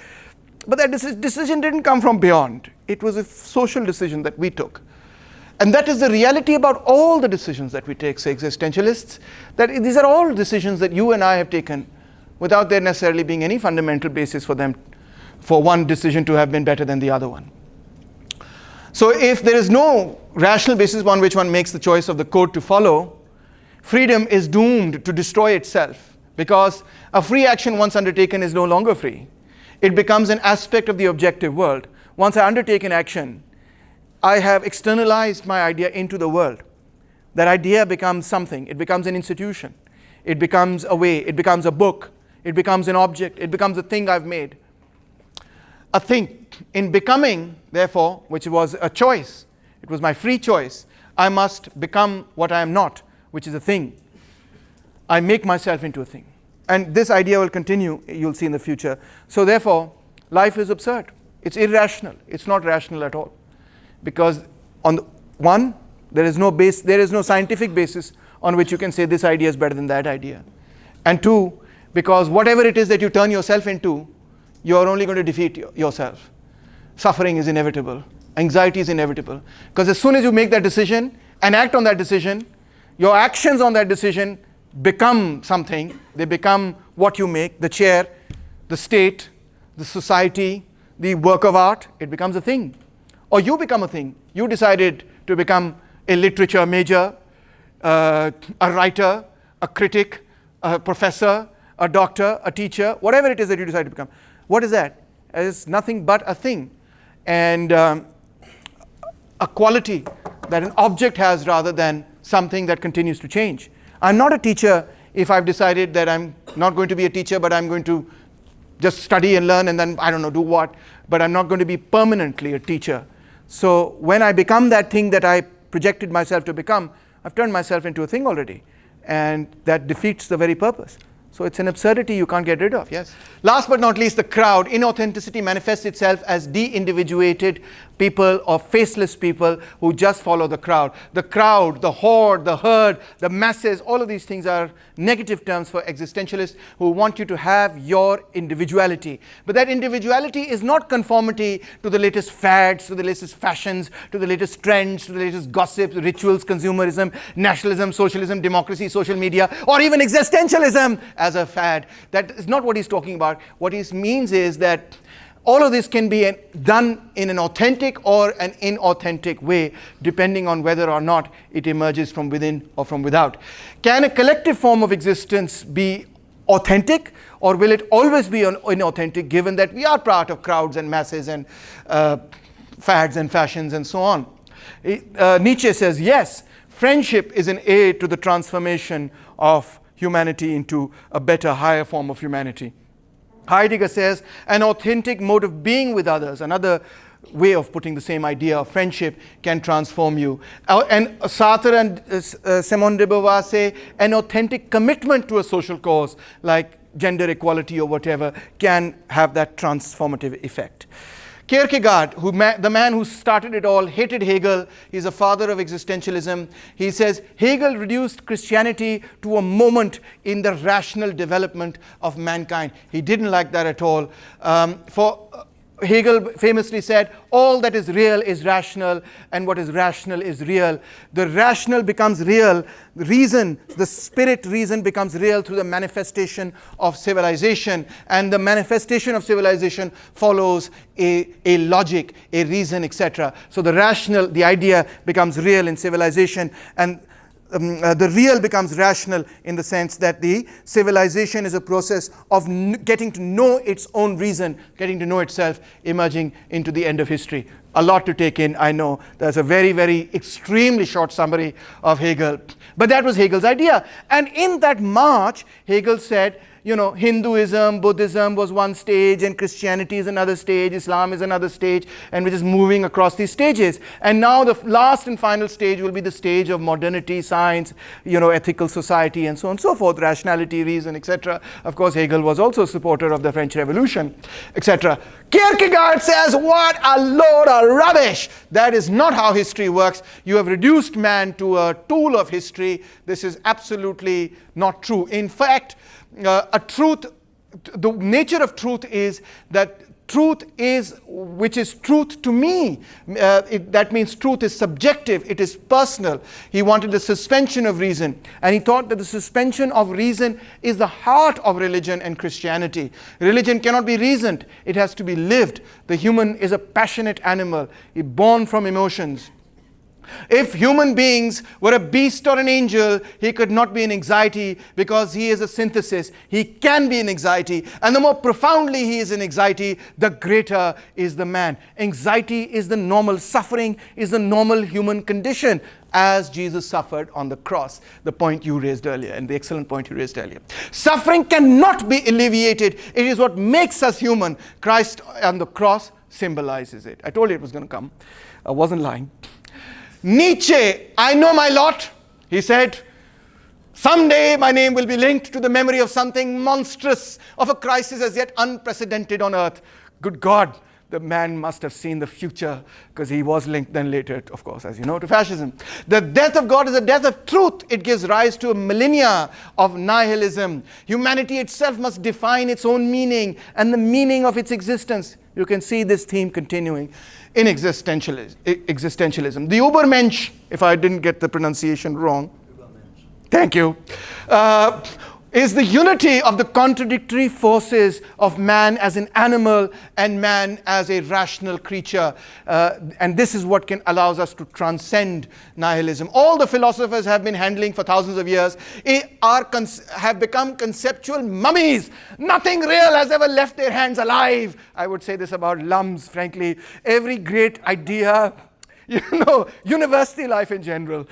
But that decision didn't come from beyond. It was a social decision that we took. And that is the reality about all the decisions that we take, say existentialists, that these are all decisions that you and I have taken without there necessarily being any fundamental basis for them, for one decision to have been better than the other one. So if there is no rational basis upon which one makes the choice of the code to follow, freedom is doomed to destroy itself, because a free action once undertaken is no longer free. It becomes an aspect of the objective world. Once I undertake an action, I have externalized my idea into the world. That idea becomes something. It becomes an institution. It becomes a way. It becomes a book. It becomes an object. It becomes a thing I've made. A thing. In becoming, therefore, which was a choice, it was my free choice, I must become what I am not, which is a thing. I make myself into a thing. And this idea will continue, you'll see in the future. So therefore, life is absurd. It's irrational. It's not rational at all. Because on the one, there is no scientific basis on which you can say this idea is better than that idea. And two, because whatever it is that you turn yourself into, you are only going to defeat yourself. Suffering is inevitable. Anxiety is inevitable. Because as soon as you make that decision and act on that decision, your actions on that decision become something. They become what you make, the chair, the state, the society, the work of art. It becomes a thing. Or you become a thing. You decided to become a literature major, a writer, a critic, a professor, a doctor, a teacher, whatever it is that you decide to become. What is that? It's nothing but a thing. And a quality that an object has rather than something that continues to change. I'm not a teacher if I've decided that I'm not going to be a teacher, but I'm going to just study and learn and then, I don't know, do what. But I'm not going to be permanently a teacher. So when I become that thing that I projected myself to become, I've turned myself into a thing already. And that defeats the very purpose. So it's an absurdity you can't get rid of, yes. Last but not least, the crowd. Inauthenticity manifests itself as de-individuated people or faceless people who just follow the crowd. The crowd, the horde, the herd, the masses, all of these things are negative terms for existentialists who want you to have your individuality. But that individuality is not conformity to the latest fads, to the latest fashions, to the latest trends, to the latest gossips, rituals, consumerism, nationalism, socialism, democracy, social media, or even existentialism as a fad. That is not what he's talking about. What he means is that all of this can be done in an authentic or an inauthentic way, depending on whether or not it emerges from within or from without. Can a collective form of existence be authentic, or will it always be inauthentic, given that we are part of crowds and masses and fads and fashions and so on? Nietzsche says, yes, friendship is an aid to the transformation of humanity into a better, higher form of humanity. Heidegger says an authentic mode of being with others, another way of putting the same idea of friendship, can transform you. And Sartre and Simone de Beauvoir say an authentic commitment to a social cause like gender equality or whatever can have that transformative effect. Kierkegaard, the man who started it all, hated Hegel. He's a father of existentialism. He says Hegel reduced Christianity to a moment in the rational development of mankind. He didn't like that at all. Hegel famously said, all that is real is rational, and what is rational is real. The rational becomes real. Reason, the spirit reason becomes real through the manifestation of civilization. And the manifestation of civilization follows a logic, a reason, etc. So the rational, the idea becomes real in civilization, and the real becomes rational in the sense that the civilization is a process of getting to know its own reason, getting to know itself, emerging into the end of history. A lot to take in, I know. There's a very, very extremely short summary of Hegel. But that was Hegel's idea. And in that march, Hegel said, you know, Hinduism, Buddhism was one stage, and Christianity is another stage, Islam is another stage, and we're just moving across these stages. And now the last and final stage will be the stage of modernity, science, you know, ethical society, and so on and so forth, rationality, reason, etc. Of course, Hegel was also a supporter of the French Revolution, etc. Kierkegaard says, what a load of rubbish! That is not how history works. You have reduced man to a tool of history. This is absolutely not true. In fact, the nature of truth is that truth is, which is truth to me. That means truth is subjective, it is personal. He wanted the suspension of reason, and he thought that the suspension of reason is the heart of religion and Christianity. Religion cannot be reasoned, it has to be lived. The human is a passionate animal, he's born from emotions. If human beings were a beast or an angel, he could not be in anxiety because he is a synthesis. He can be in anxiety, and the more profoundly he is in anxiety, the greater is the man. Anxiety is the normal, suffering is the normal human condition, as Jesus suffered on the cross. The point you raised earlier, and the excellent point you raised earlier. Suffering cannot be alleviated. It is what makes us human. Christ on the cross symbolizes it. I told you it was going to come. I wasn't lying. Nietzsche, I know my lot. He said, someday my name will be linked to the memory of something monstrous, of a crisis as yet unprecedented on earth. Good God, the man must have seen the future, because he was linked then later, of course, as you know, to fascism. The death of God is a death of truth. It gives rise to a millennia of nihilism. Humanity itself must define its own meaning and the meaning of its existence. You can see this theme continuing in existentialism. The Übermensch, if I didn't get the pronunciation wrong, thank you, is the unity of the contradictory forces of man as an animal and man as a rational creature. And this is what allows us to transcend nihilism. All the philosophers have been handling for thousands of years have become conceptual mummies. Nothing real has ever left their hands alive. I would say this about Lums, frankly. Every great idea, university life in general,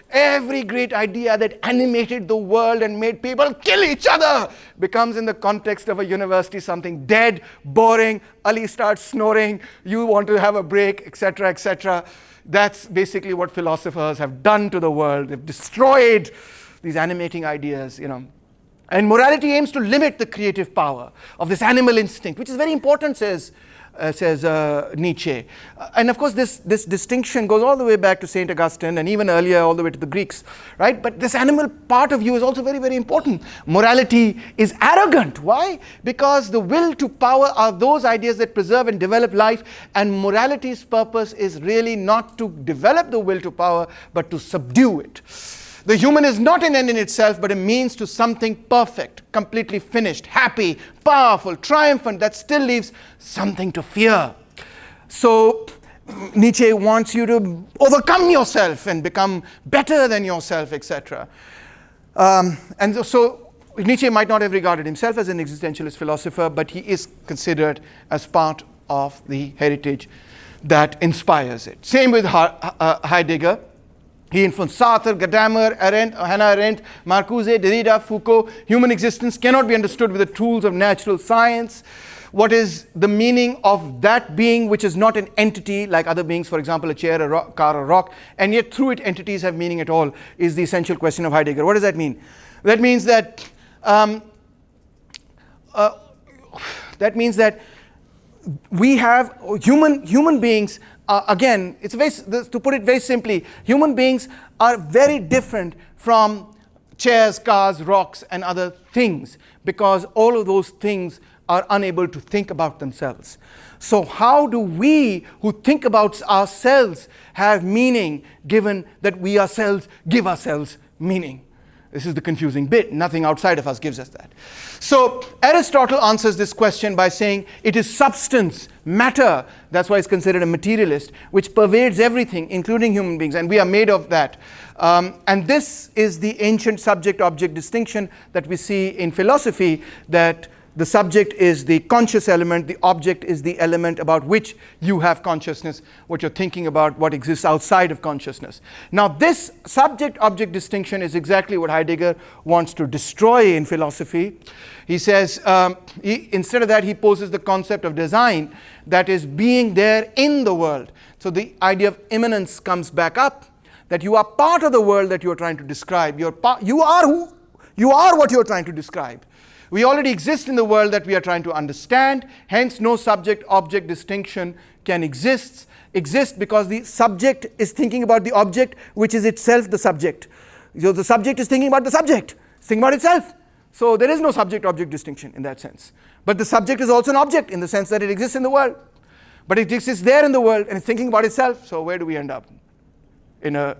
every great idea that animated the world and made people kill each other becomes in the context of a university something dead, boring. Ali starts snoring, you want to have a break, etc., etc. That's basically what philosophers have done to the world. They've destroyed these animating ideas, And morality aims to limit the creative power of this animal instinct, which is very important, says Nietzsche. And of course this distinction goes all the way back to St. Augustine, and even earlier all the way to the Greeks, right? But this animal part of you is also very, very important. Morality is arrogant. Why? Because the will to power are those ideas that preserve and develop life, and morality's purpose is really not to develop the will to power, but to subdue it. The human is not an end in itself, but a means to something perfect, completely finished, happy, powerful, triumphant, that still leaves something to fear. So Nietzsche wants you to overcome yourself and become better than yourself, etc. And so Nietzsche might not have regarded himself as an existentialist philosopher, but he is considered as part of the heritage that inspires it. Same with Heidegger. He influenced Sartre, Gadamer, Hannah Arendt, Marcuse, Derrida, Foucault. Human existence cannot be understood with the tools of natural science. What is the meaning of that being which is not an entity like other beings, for example, a chair, a car, a rock, and yet through it entities have meaning at all, is the essential question of Heidegger. What does that mean? That means that we have human beings. Again, to put it very simply, human beings are very different from chairs, cars, rocks, and other things, because all of those things are unable to think about themselves. So how do we, who think about ourselves, have meaning, given that we ourselves give ourselves meaning? This is the confusing bit. Nothing outside of us gives us that. So Aristotle answers this question by saying it is substance, matter, that's why he's considered a materialist, which pervades everything, including human beings, and we are made of that. And this is the ancient subject-object distinction that we see in philosophy, that the subject is the conscious element, the object is the element about which you have consciousness, what you're thinking about, what exists outside of consciousness. Now this subject-object distinction is exactly what Heidegger wants to destroy in philosophy. He says, instead of that, he poses the concept of design, that is being there in the world. So the idea of immanence comes back up, that you are part of the world that you are trying to describe. You are what you are trying to describe. We already exist in the world that we are trying to understand, hence no subject-object distinction can exist because the subject is thinking about the object, which is itself the subject. So the subject is thinking about the subject, it's thinking about itself. So there is no subject-object distinction in that sense. But the subject is also an object in the sense that it exists in the world. But it exists there in the world and it's thinking about itself. So where do we end up? In a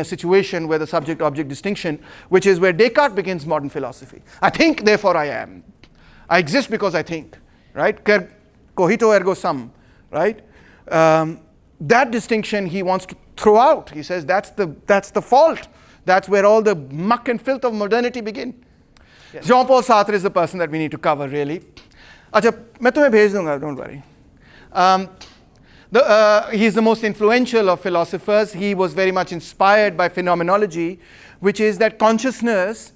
situation where the subject-object distinction, which is where Descartes begins modern philosophy. I think, therefore I am. I exist because I think, right? Cogito ergo sum, right? That distinction he wants to throw out. He says that's the fault. That's where all the muck and filth of modernity begin. Yes. Jean-Paul Sartre is the person that we need to cover, really. अच्छा, मैं तुम्हें भेज दूंगा, don't worry. He's the most influential of philosophers. He was very much inspired by phenomenology, which is that consciousness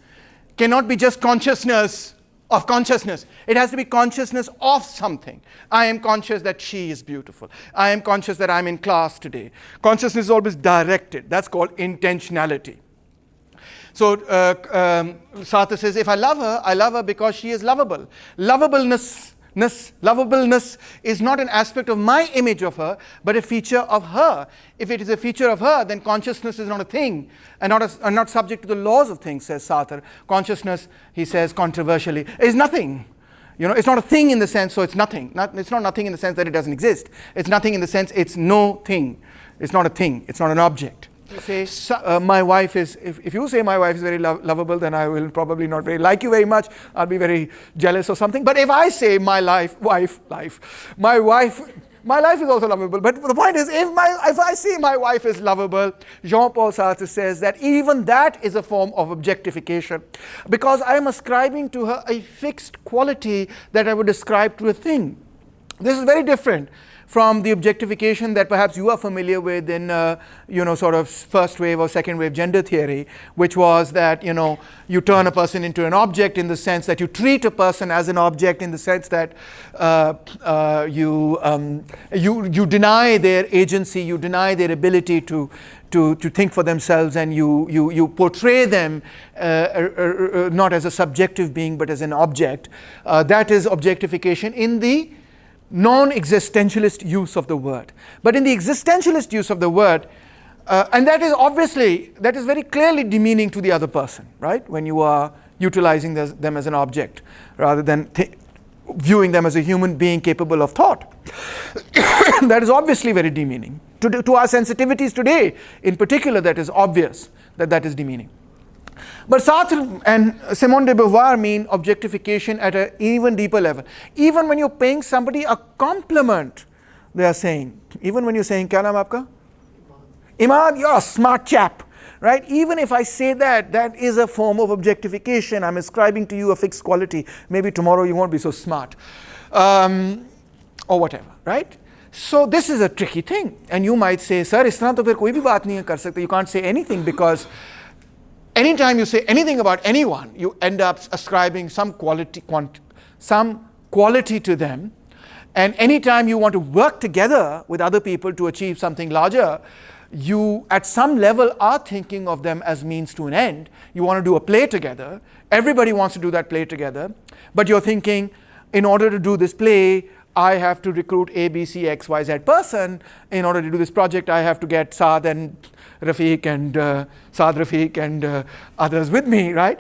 cannot be just consciousness of consciousness. It has to be consciousness of something. I am conscious that she is beautiful. I am conscious that I'm in class today. Consciousness is always directed. That's called intentionality. So Sartre says, if I love her because she is lovable. Lovableness is not an aspect of my image of her, but a feature of her. If it is a feature of her, then consciousness is not a thing and not subject to the laws of things, says Sartre. Consciousness, he says controversially, is nothing. It's not a thing in the sense, so it's nothing. It's not nothing in the sense that it doesn't exist. It's nothing in the sense it's no thing. It's not a thing. It's not an object. You say, my wife is, if you say my wife is very lovable, then I will probably not like you very much. I'll be very jealous or something. But if I say my wife is also lovable. But the point is, if I say my wife is lovable, Jean-Paul Sartre says that even that is a form of objectification, because I am ascribing to her a fixed quality that I would ascribe to a thing. This is very different from the objectification that perhaps you are familiar with in, sort of first wave or second wave gender theory, which was that, you turn a person into an object in the sense that you treat a person as an object in the sense that you deny their agency, you deny their ability to think for themselves, and you portray them not as a subjective being but as an object. That is objectification in the non-existentialist use of the word. But in the existentialist use of the word, and that is very clearly demeaning to the other person, right? When you are utilizing them as an object rather than viewing them as a human being capable of thought. That is obviously very demeaning. To our sensitivities today, in particular, that is obvious that is demeaning. But Sartre and Simone de Beauvoir mean objectification at an even deeper level. Even when you're paying somebody a compliment, they are saying, even when you're saying, kya naam aapka? Imad, you're a smart chap, right? Even if I say that is a form of objectification. I'm ascribing to you a fixed quality. Maybe tomorrow you won't be so smart, or whatever, right? So this is a tricky thing. And you might say, sir, is tarah to phir koi bhi baat nahi kar sakte. You can't say anything, because anytime you say anything about anyone, you end up ascribing some quality to them. And anytime you want to work together with other people to achieve something larger, you at some level are thinking of them as means to an end. You want to do a play together. Everybody wants to do that play together. But you're thinking, in order to do this play, I have to recruit A, B, C, X, Y, Z person. In order to do this project, I have to get Saad and Rafiq and others with me, right?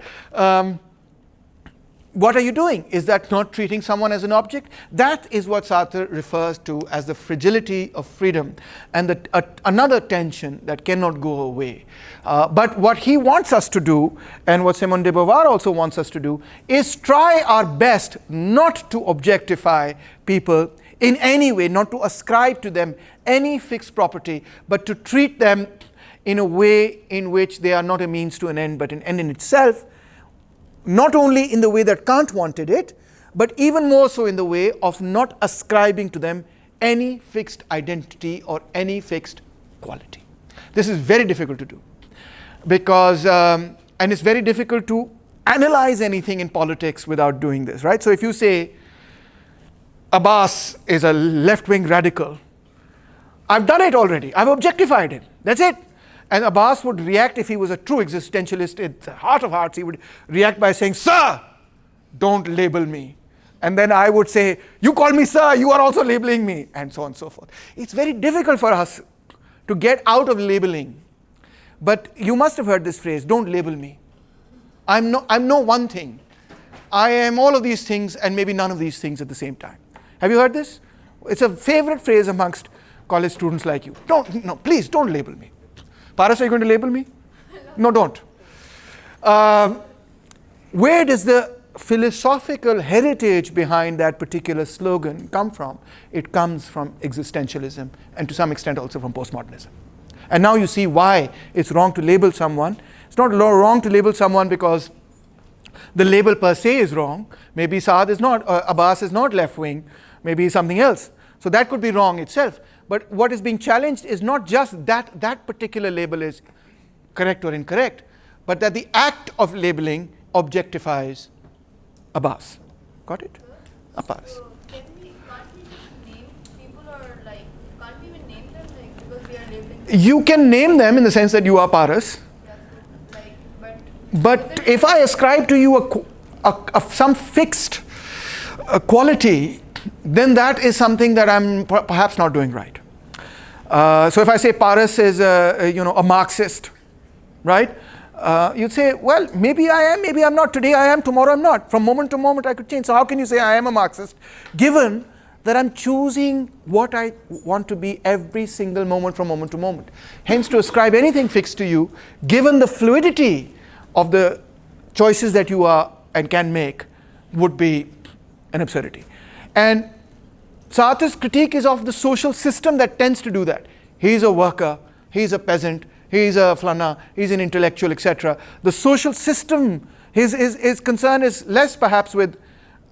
What are you doing? Is that not treating someone as an object? That is what Sartre refers to as the fragility of freedom, and another tension that cannot go away. But what he wants us to do, and what Simone de Beauvoir also wants us to do, is try our best not to objectify people in any way, not to ascribe to them any fixed property, but to treat them in a way in which they are not a means to an end, but an end in itself, not only in the way that Kant wanted it, but even more so in the way of not ascribing to them any fixed identity or any fixed quality. This is very difficult to do, because, and it's very difficult to analyze anything in politics without doing this, right? So if you say Abbas is a left-wing radical, I've done it already. I've objectified him. That's it. And Abbas would react, if he was a true existentialist, in the heart of hearts, he would react by saying, sir, don't label me. And then I would say, you call me sir, you are also labeling me, and so on and so forth. It's very difficult for us to get out of labeling. But you must have heard this phrase, don't label me. I'm no one thing. I am all of these things and maybe none of these things at the same time. Have you heard this? It's a favorite phrase amongst college students like you. No, please don't label me. Paras, are you going to label me? No, don't. Where does the philosophical heritage behind that particular slogan come from? It comes from existentialism and to some extent also from postmodernism. And now you see why it's wrong to label someone. It's not wrong to label someone because the label per se is wrong. Maybe Saad is not, Abbas is not left-wing, maybe something else. So that could be wrong itself. But what is being challenged is not just that that particular label is correct or incorrect, but that the act of labeling objectifies Abbas. Got it? Abbas. So can't we just name people, or like can't we even name them because we are labeling them? You can name them in the sense that you are Paras. Yeah, so, like, But if I ascribe to you some fixed quality, then that is something that I'm perhaps not doing right. So if I say Paras is a Marxist, right? You'd say, well, maybe I am, maybe I'm not. Today I am, tomorrow I'm not. From moment to moment I could change. So how can you say I am a Marxist, given that I'm choosing what I want to be every single moment from moment to moment? Hence, to ascribe anything fixed to you, given the fluidity of the choices that you are and can make, would be an absurdity. And Sartre's critique is of the social system that tends to do that. He's a worker, he's a peasant, he's a flana, he's an intellectual, etc. The social system, his concern is less perhaps with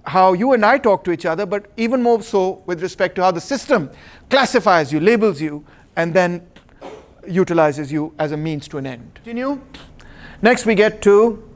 how you and I talk to each other, but even more so with respect to how the system classifies you, labels you, and then utilizes you as a means to an end. Continue. Next we get to,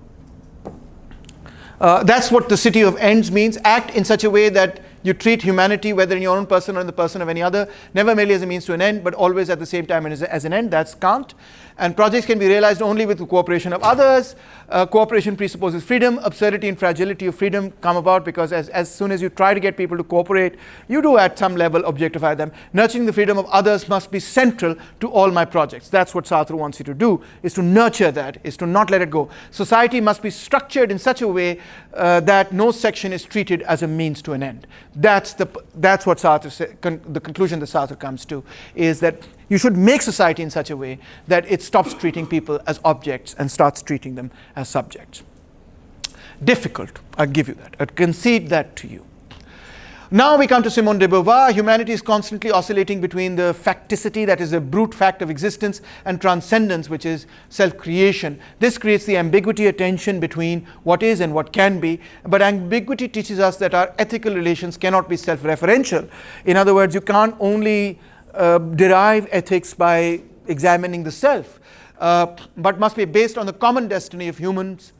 that's what the city of ends means. Act in such a way that you treat humanity, whether in your own person or in the person of any other, never merely as a means to an end, but always at the same time as an end. That's Kant. And projects can be realized only with the cooperation of others. Cooperation presupposes freedom. Absurdity and fragility of freedom come about because as soon as you try to get people to cooperate, you do at some level objectify them. Nurturing the freedom of others must be central to all my projects. That's what Sartre wants you to do, is to nurture that, is to not let it go. Society must be structured in such a way that no section is treated as a means to an end. That's what Sartre the conclusion that Sartre comes to, is that you should make society in such a way that it stops treating people as objects and starts treating them as subjects. Difficult, I'll give you that. I'll concede that to you. Now we come to Simone de Beauvoir. Humanity is constantly oscillating between the facticity, that is the brute fact of existence, and transcendence, which is self-creation. This creates the ambiguity, a tension between what is and what can be. But ambiguity teaches us that our ethical relations cannot be self-referential. In other words, you can't only derive ethics by examining the self, but must be based on the common destiny of humans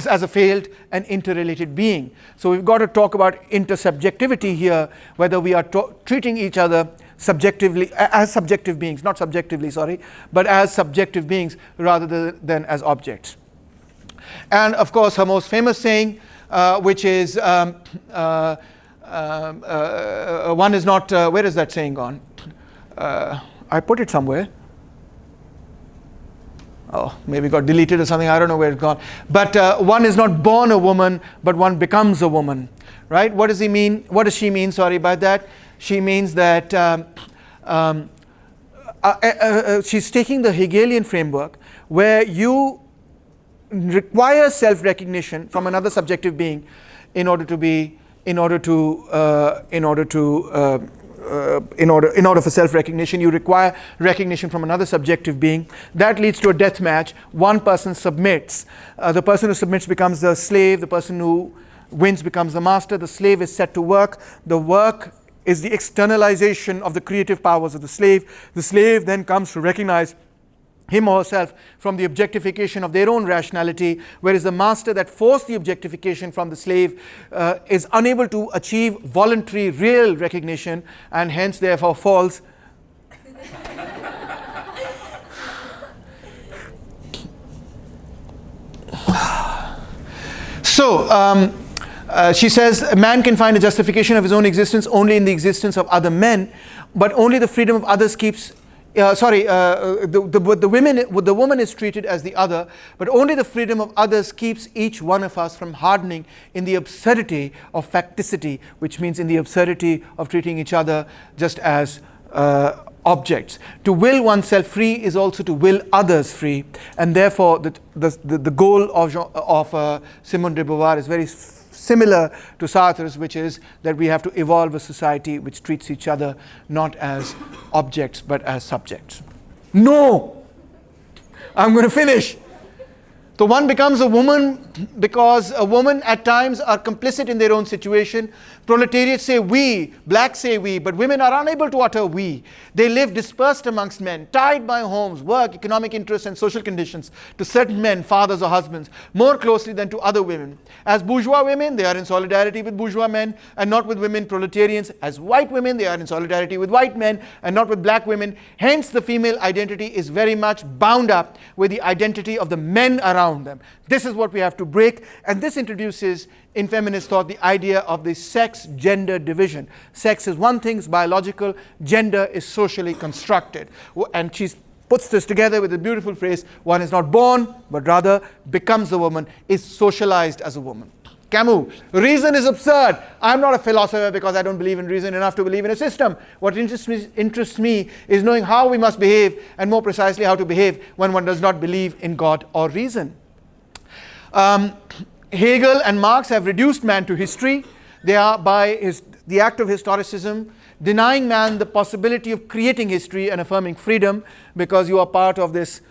as a failed and interrelated being. So we've got to talk about intersubjectivity here, whether we are treating each other subjectively, as subjective beings, not subjectively, sorry, but as subjective beings rather than as objects. And of course, her most famous saying, which is, one is not, where is that saying gone? I put it somewhere. Oh, maybe got deleted or something. I don't know where it's gone. But one is not born a woman, but one becomes a woman, right? What does he mean? What does she mean? Sorry about that. She means that she's taking the Hegelian framework where you require self-recognition from another subjective being in order for self-recognition, you require recognition from another subjective being. That leads to a death match. One person submits. The person who submits becomes the slave. The person who wins becomes the master. The slave is set to work. The work is the externalization of the creative powers of the slave. The slave then comes to recognize him or herself from the objectification of their own rationality, whereas the master that forced the objectification from the slave is unable to achieve voluntary real recognition and hence therefore falls So she says, a man can find a justification of his own existence only in the existence of other men, but only the freedom of others keeps the woman is treated as the other, but only the freedom of others keeps each one of us from hardening in the absurdity of facticity, which means in the absurdity of treating each other just as objects. To will oneself free is also to will others free, and therefore the goal of Simone de Beauvoir is very similar to Sartre's, which is that we have to evolve a society which treats each other not as objects but as subjects. No! I'm going to finish. So one becomes a woman because a woman at times are complicit in their own situation. Proletariats say we, blacks say we, but women are unable to utter we. They live dispersed amongst men, tied by homes, work, economic interests and social conditions to certain men, fathers or husbands, more closely than to other women. As bourgeois women, they are in solidarity with bourgeois men and not with women proletarians. As white women, they are in solidarity with white men and not with black women. Hence, the female identity is very much bound up with the identity of the men around them. This is what we have to break, and this introduces in feminist thought the idea of the sex-gender division. Sex is one thing, it's biological, gender is socially constructed. And she puts this together with a beautiful phrase, one is not born, but rather becomes a woman, is socialized as a woman. Camus, reason is absurd. I'm not a philosopher because I don't believe in reason enough to believe in a system. What interests me is knowing how we must behave, and more precisely how to behave when one does not believe in God or reason. Hegel and Marx have reduced man to history. They are, by the act of historicism, denying man the possibility of creating history and affirming freedom, because you are part of this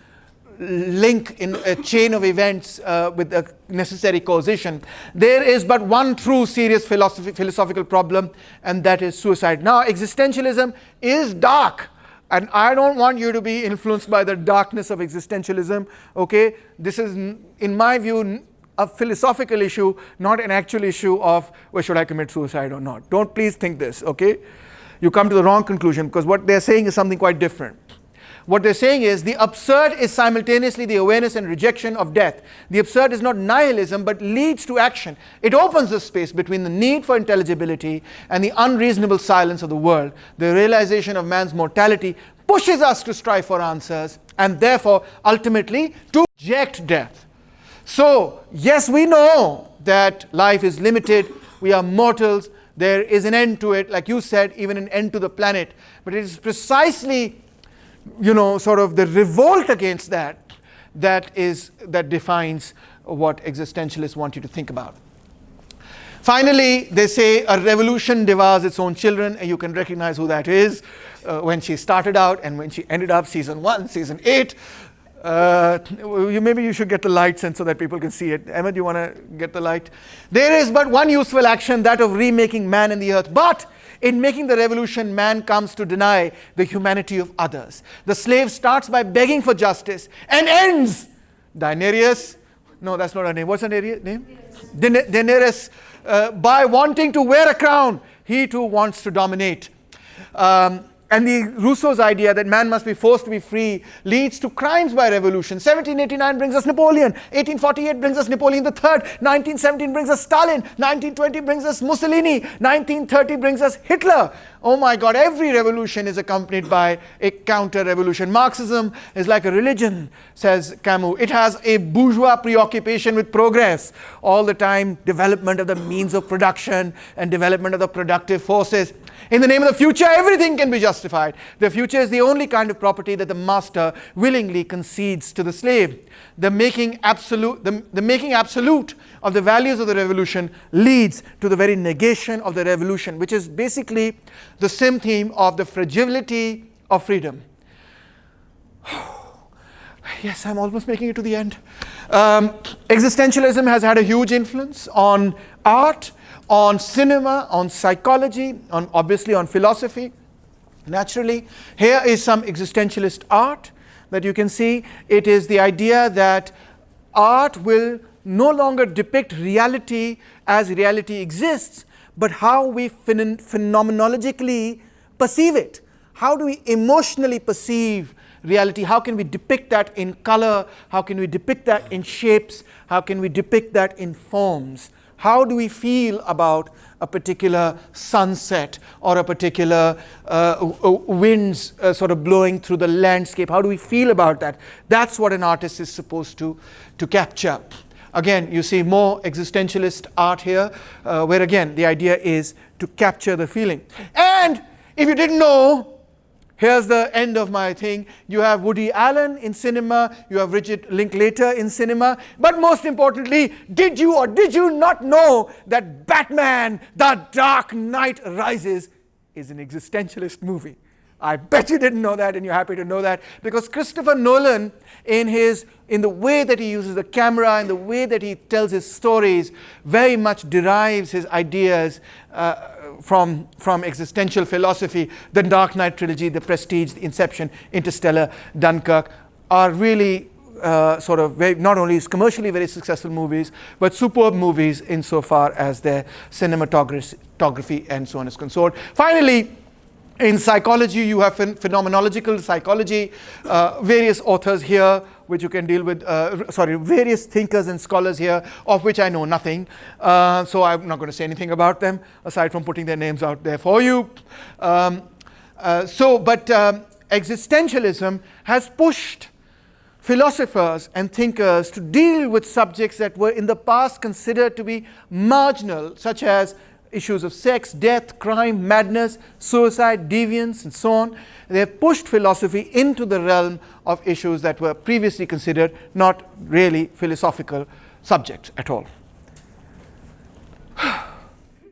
link in a chain of events with a necessary causation. There is but one true serious philosophical problem, and that is suicide. Now, existentialism is dark, and I don't want you to be influenced by the darkness of existentialism. Okay, this is, in my view, a philosophical issue, not an actual issue of, well, should I commit suicide or not? Don't please think this, okay? You come to the wrong conclusion, because what they're saying is something quite different. What they're saying is the absurd is simultaneously the awareness and rejection of death. The absurd is not nihilism, but leads to action. It opens the space between the need for intelligibility and the unreasonable silence of the world. The realization of man's mortality pushes us to strive for answers, and therefore, ultimately, to reject death. So, yes, we know that life is limited. We are mortals. There is an end to it, like you said, even an end to the planet. But it is precisely, sort of the revolt against that defines what existentialists want you to think about. Finally, they say a revolution devours its own children, and you can recognize who that is when she started out and when she ended up, season 1, season 8. Maybe you should get the lights in so that people can see it. Emma, do you want to get the light? There is but one useful action, that of remaking man and the earth. But in making the revolution, man comes to deny the humanity of others. The slave starts by begging for justice and ends, Daenerys, no, that's not her name. What's her name? Daenerys, by wanting to wear a crown. He too wants to dominate. And Rousseau's idea that man must be forced to be free leads to crimes by revolution. 1789 brings us Napoleon. 1848 brings us Napoleon III. 1917 brings us Stalin. 1920 brings us Mussolini. 1930 brings us Hitler. Oh my God, every revolution is accompanied by a counter-revolution. Marxism is like a religion, says Camus. It has a bourgeois preoccupation with progress. All the time, development of the means of production and development of the productive forces. In the name of the future, everything can be justified. The future is the only kind of property that the master willingly concedes to the slave. The making absolute of the values of the revolution leads to the very negation of the revolution, which is basically the same theme of the fragility of freedom. Yes, I'm almost making it to the end. Existentialism has had a huge influence on art, on cinema, on psychology, obviously on philosophy. Naturally, here is some existentialist art that you can see. It is the idea that art will no longer depict reality as reality exists, but how we phenomenologically perceive it. How do we emotionally perceive reality? How can we depict that in color? How can we depict that in shapes? How can we depict that in forms? how do we feel about a particular sunset or a particular winds sort of blowing through the landscape? How do we feel about that? That's what an artist is supposed to capture. Again, you see more existentialist art here, where again the idea is to capture the feeling. And if you didn't know, here's the end of my thing. You have Woody Allen in cinema, you have Richard Linklater in cinema, but most importantly, did you or did you not know that Batman, The Dark Knight Rises is an existentialist movie? I bet you didn't know that, and you're happy to know that, because Christopher Nolan, in the way that he uses the camera and the way that he tells his stories, very much derives his ideas from existential philosophy. The Dark Knight trilogy, The Prestige, The Inception, Interstellar, Dunkirk are really sort of not only commercially very successful movies, but superb movies insofar as their cinematography and so on is concerned. Finally, in psychology, you have phenomenological psychology, various authors here which you can deal with, various thinkers and scholars here, of which I know nothing. So I'm not going to say anything about them, aside from putting their names out there for you. Existentialism has pushed philosophers and thinkers to deal with subjects that were in the past considered to be marginal, such as issues of sex, death, crime, madness, suicide, deviance, and so on. They have pushed philosophy into the realm of issues that were previously considered not really philosophical subjects at all.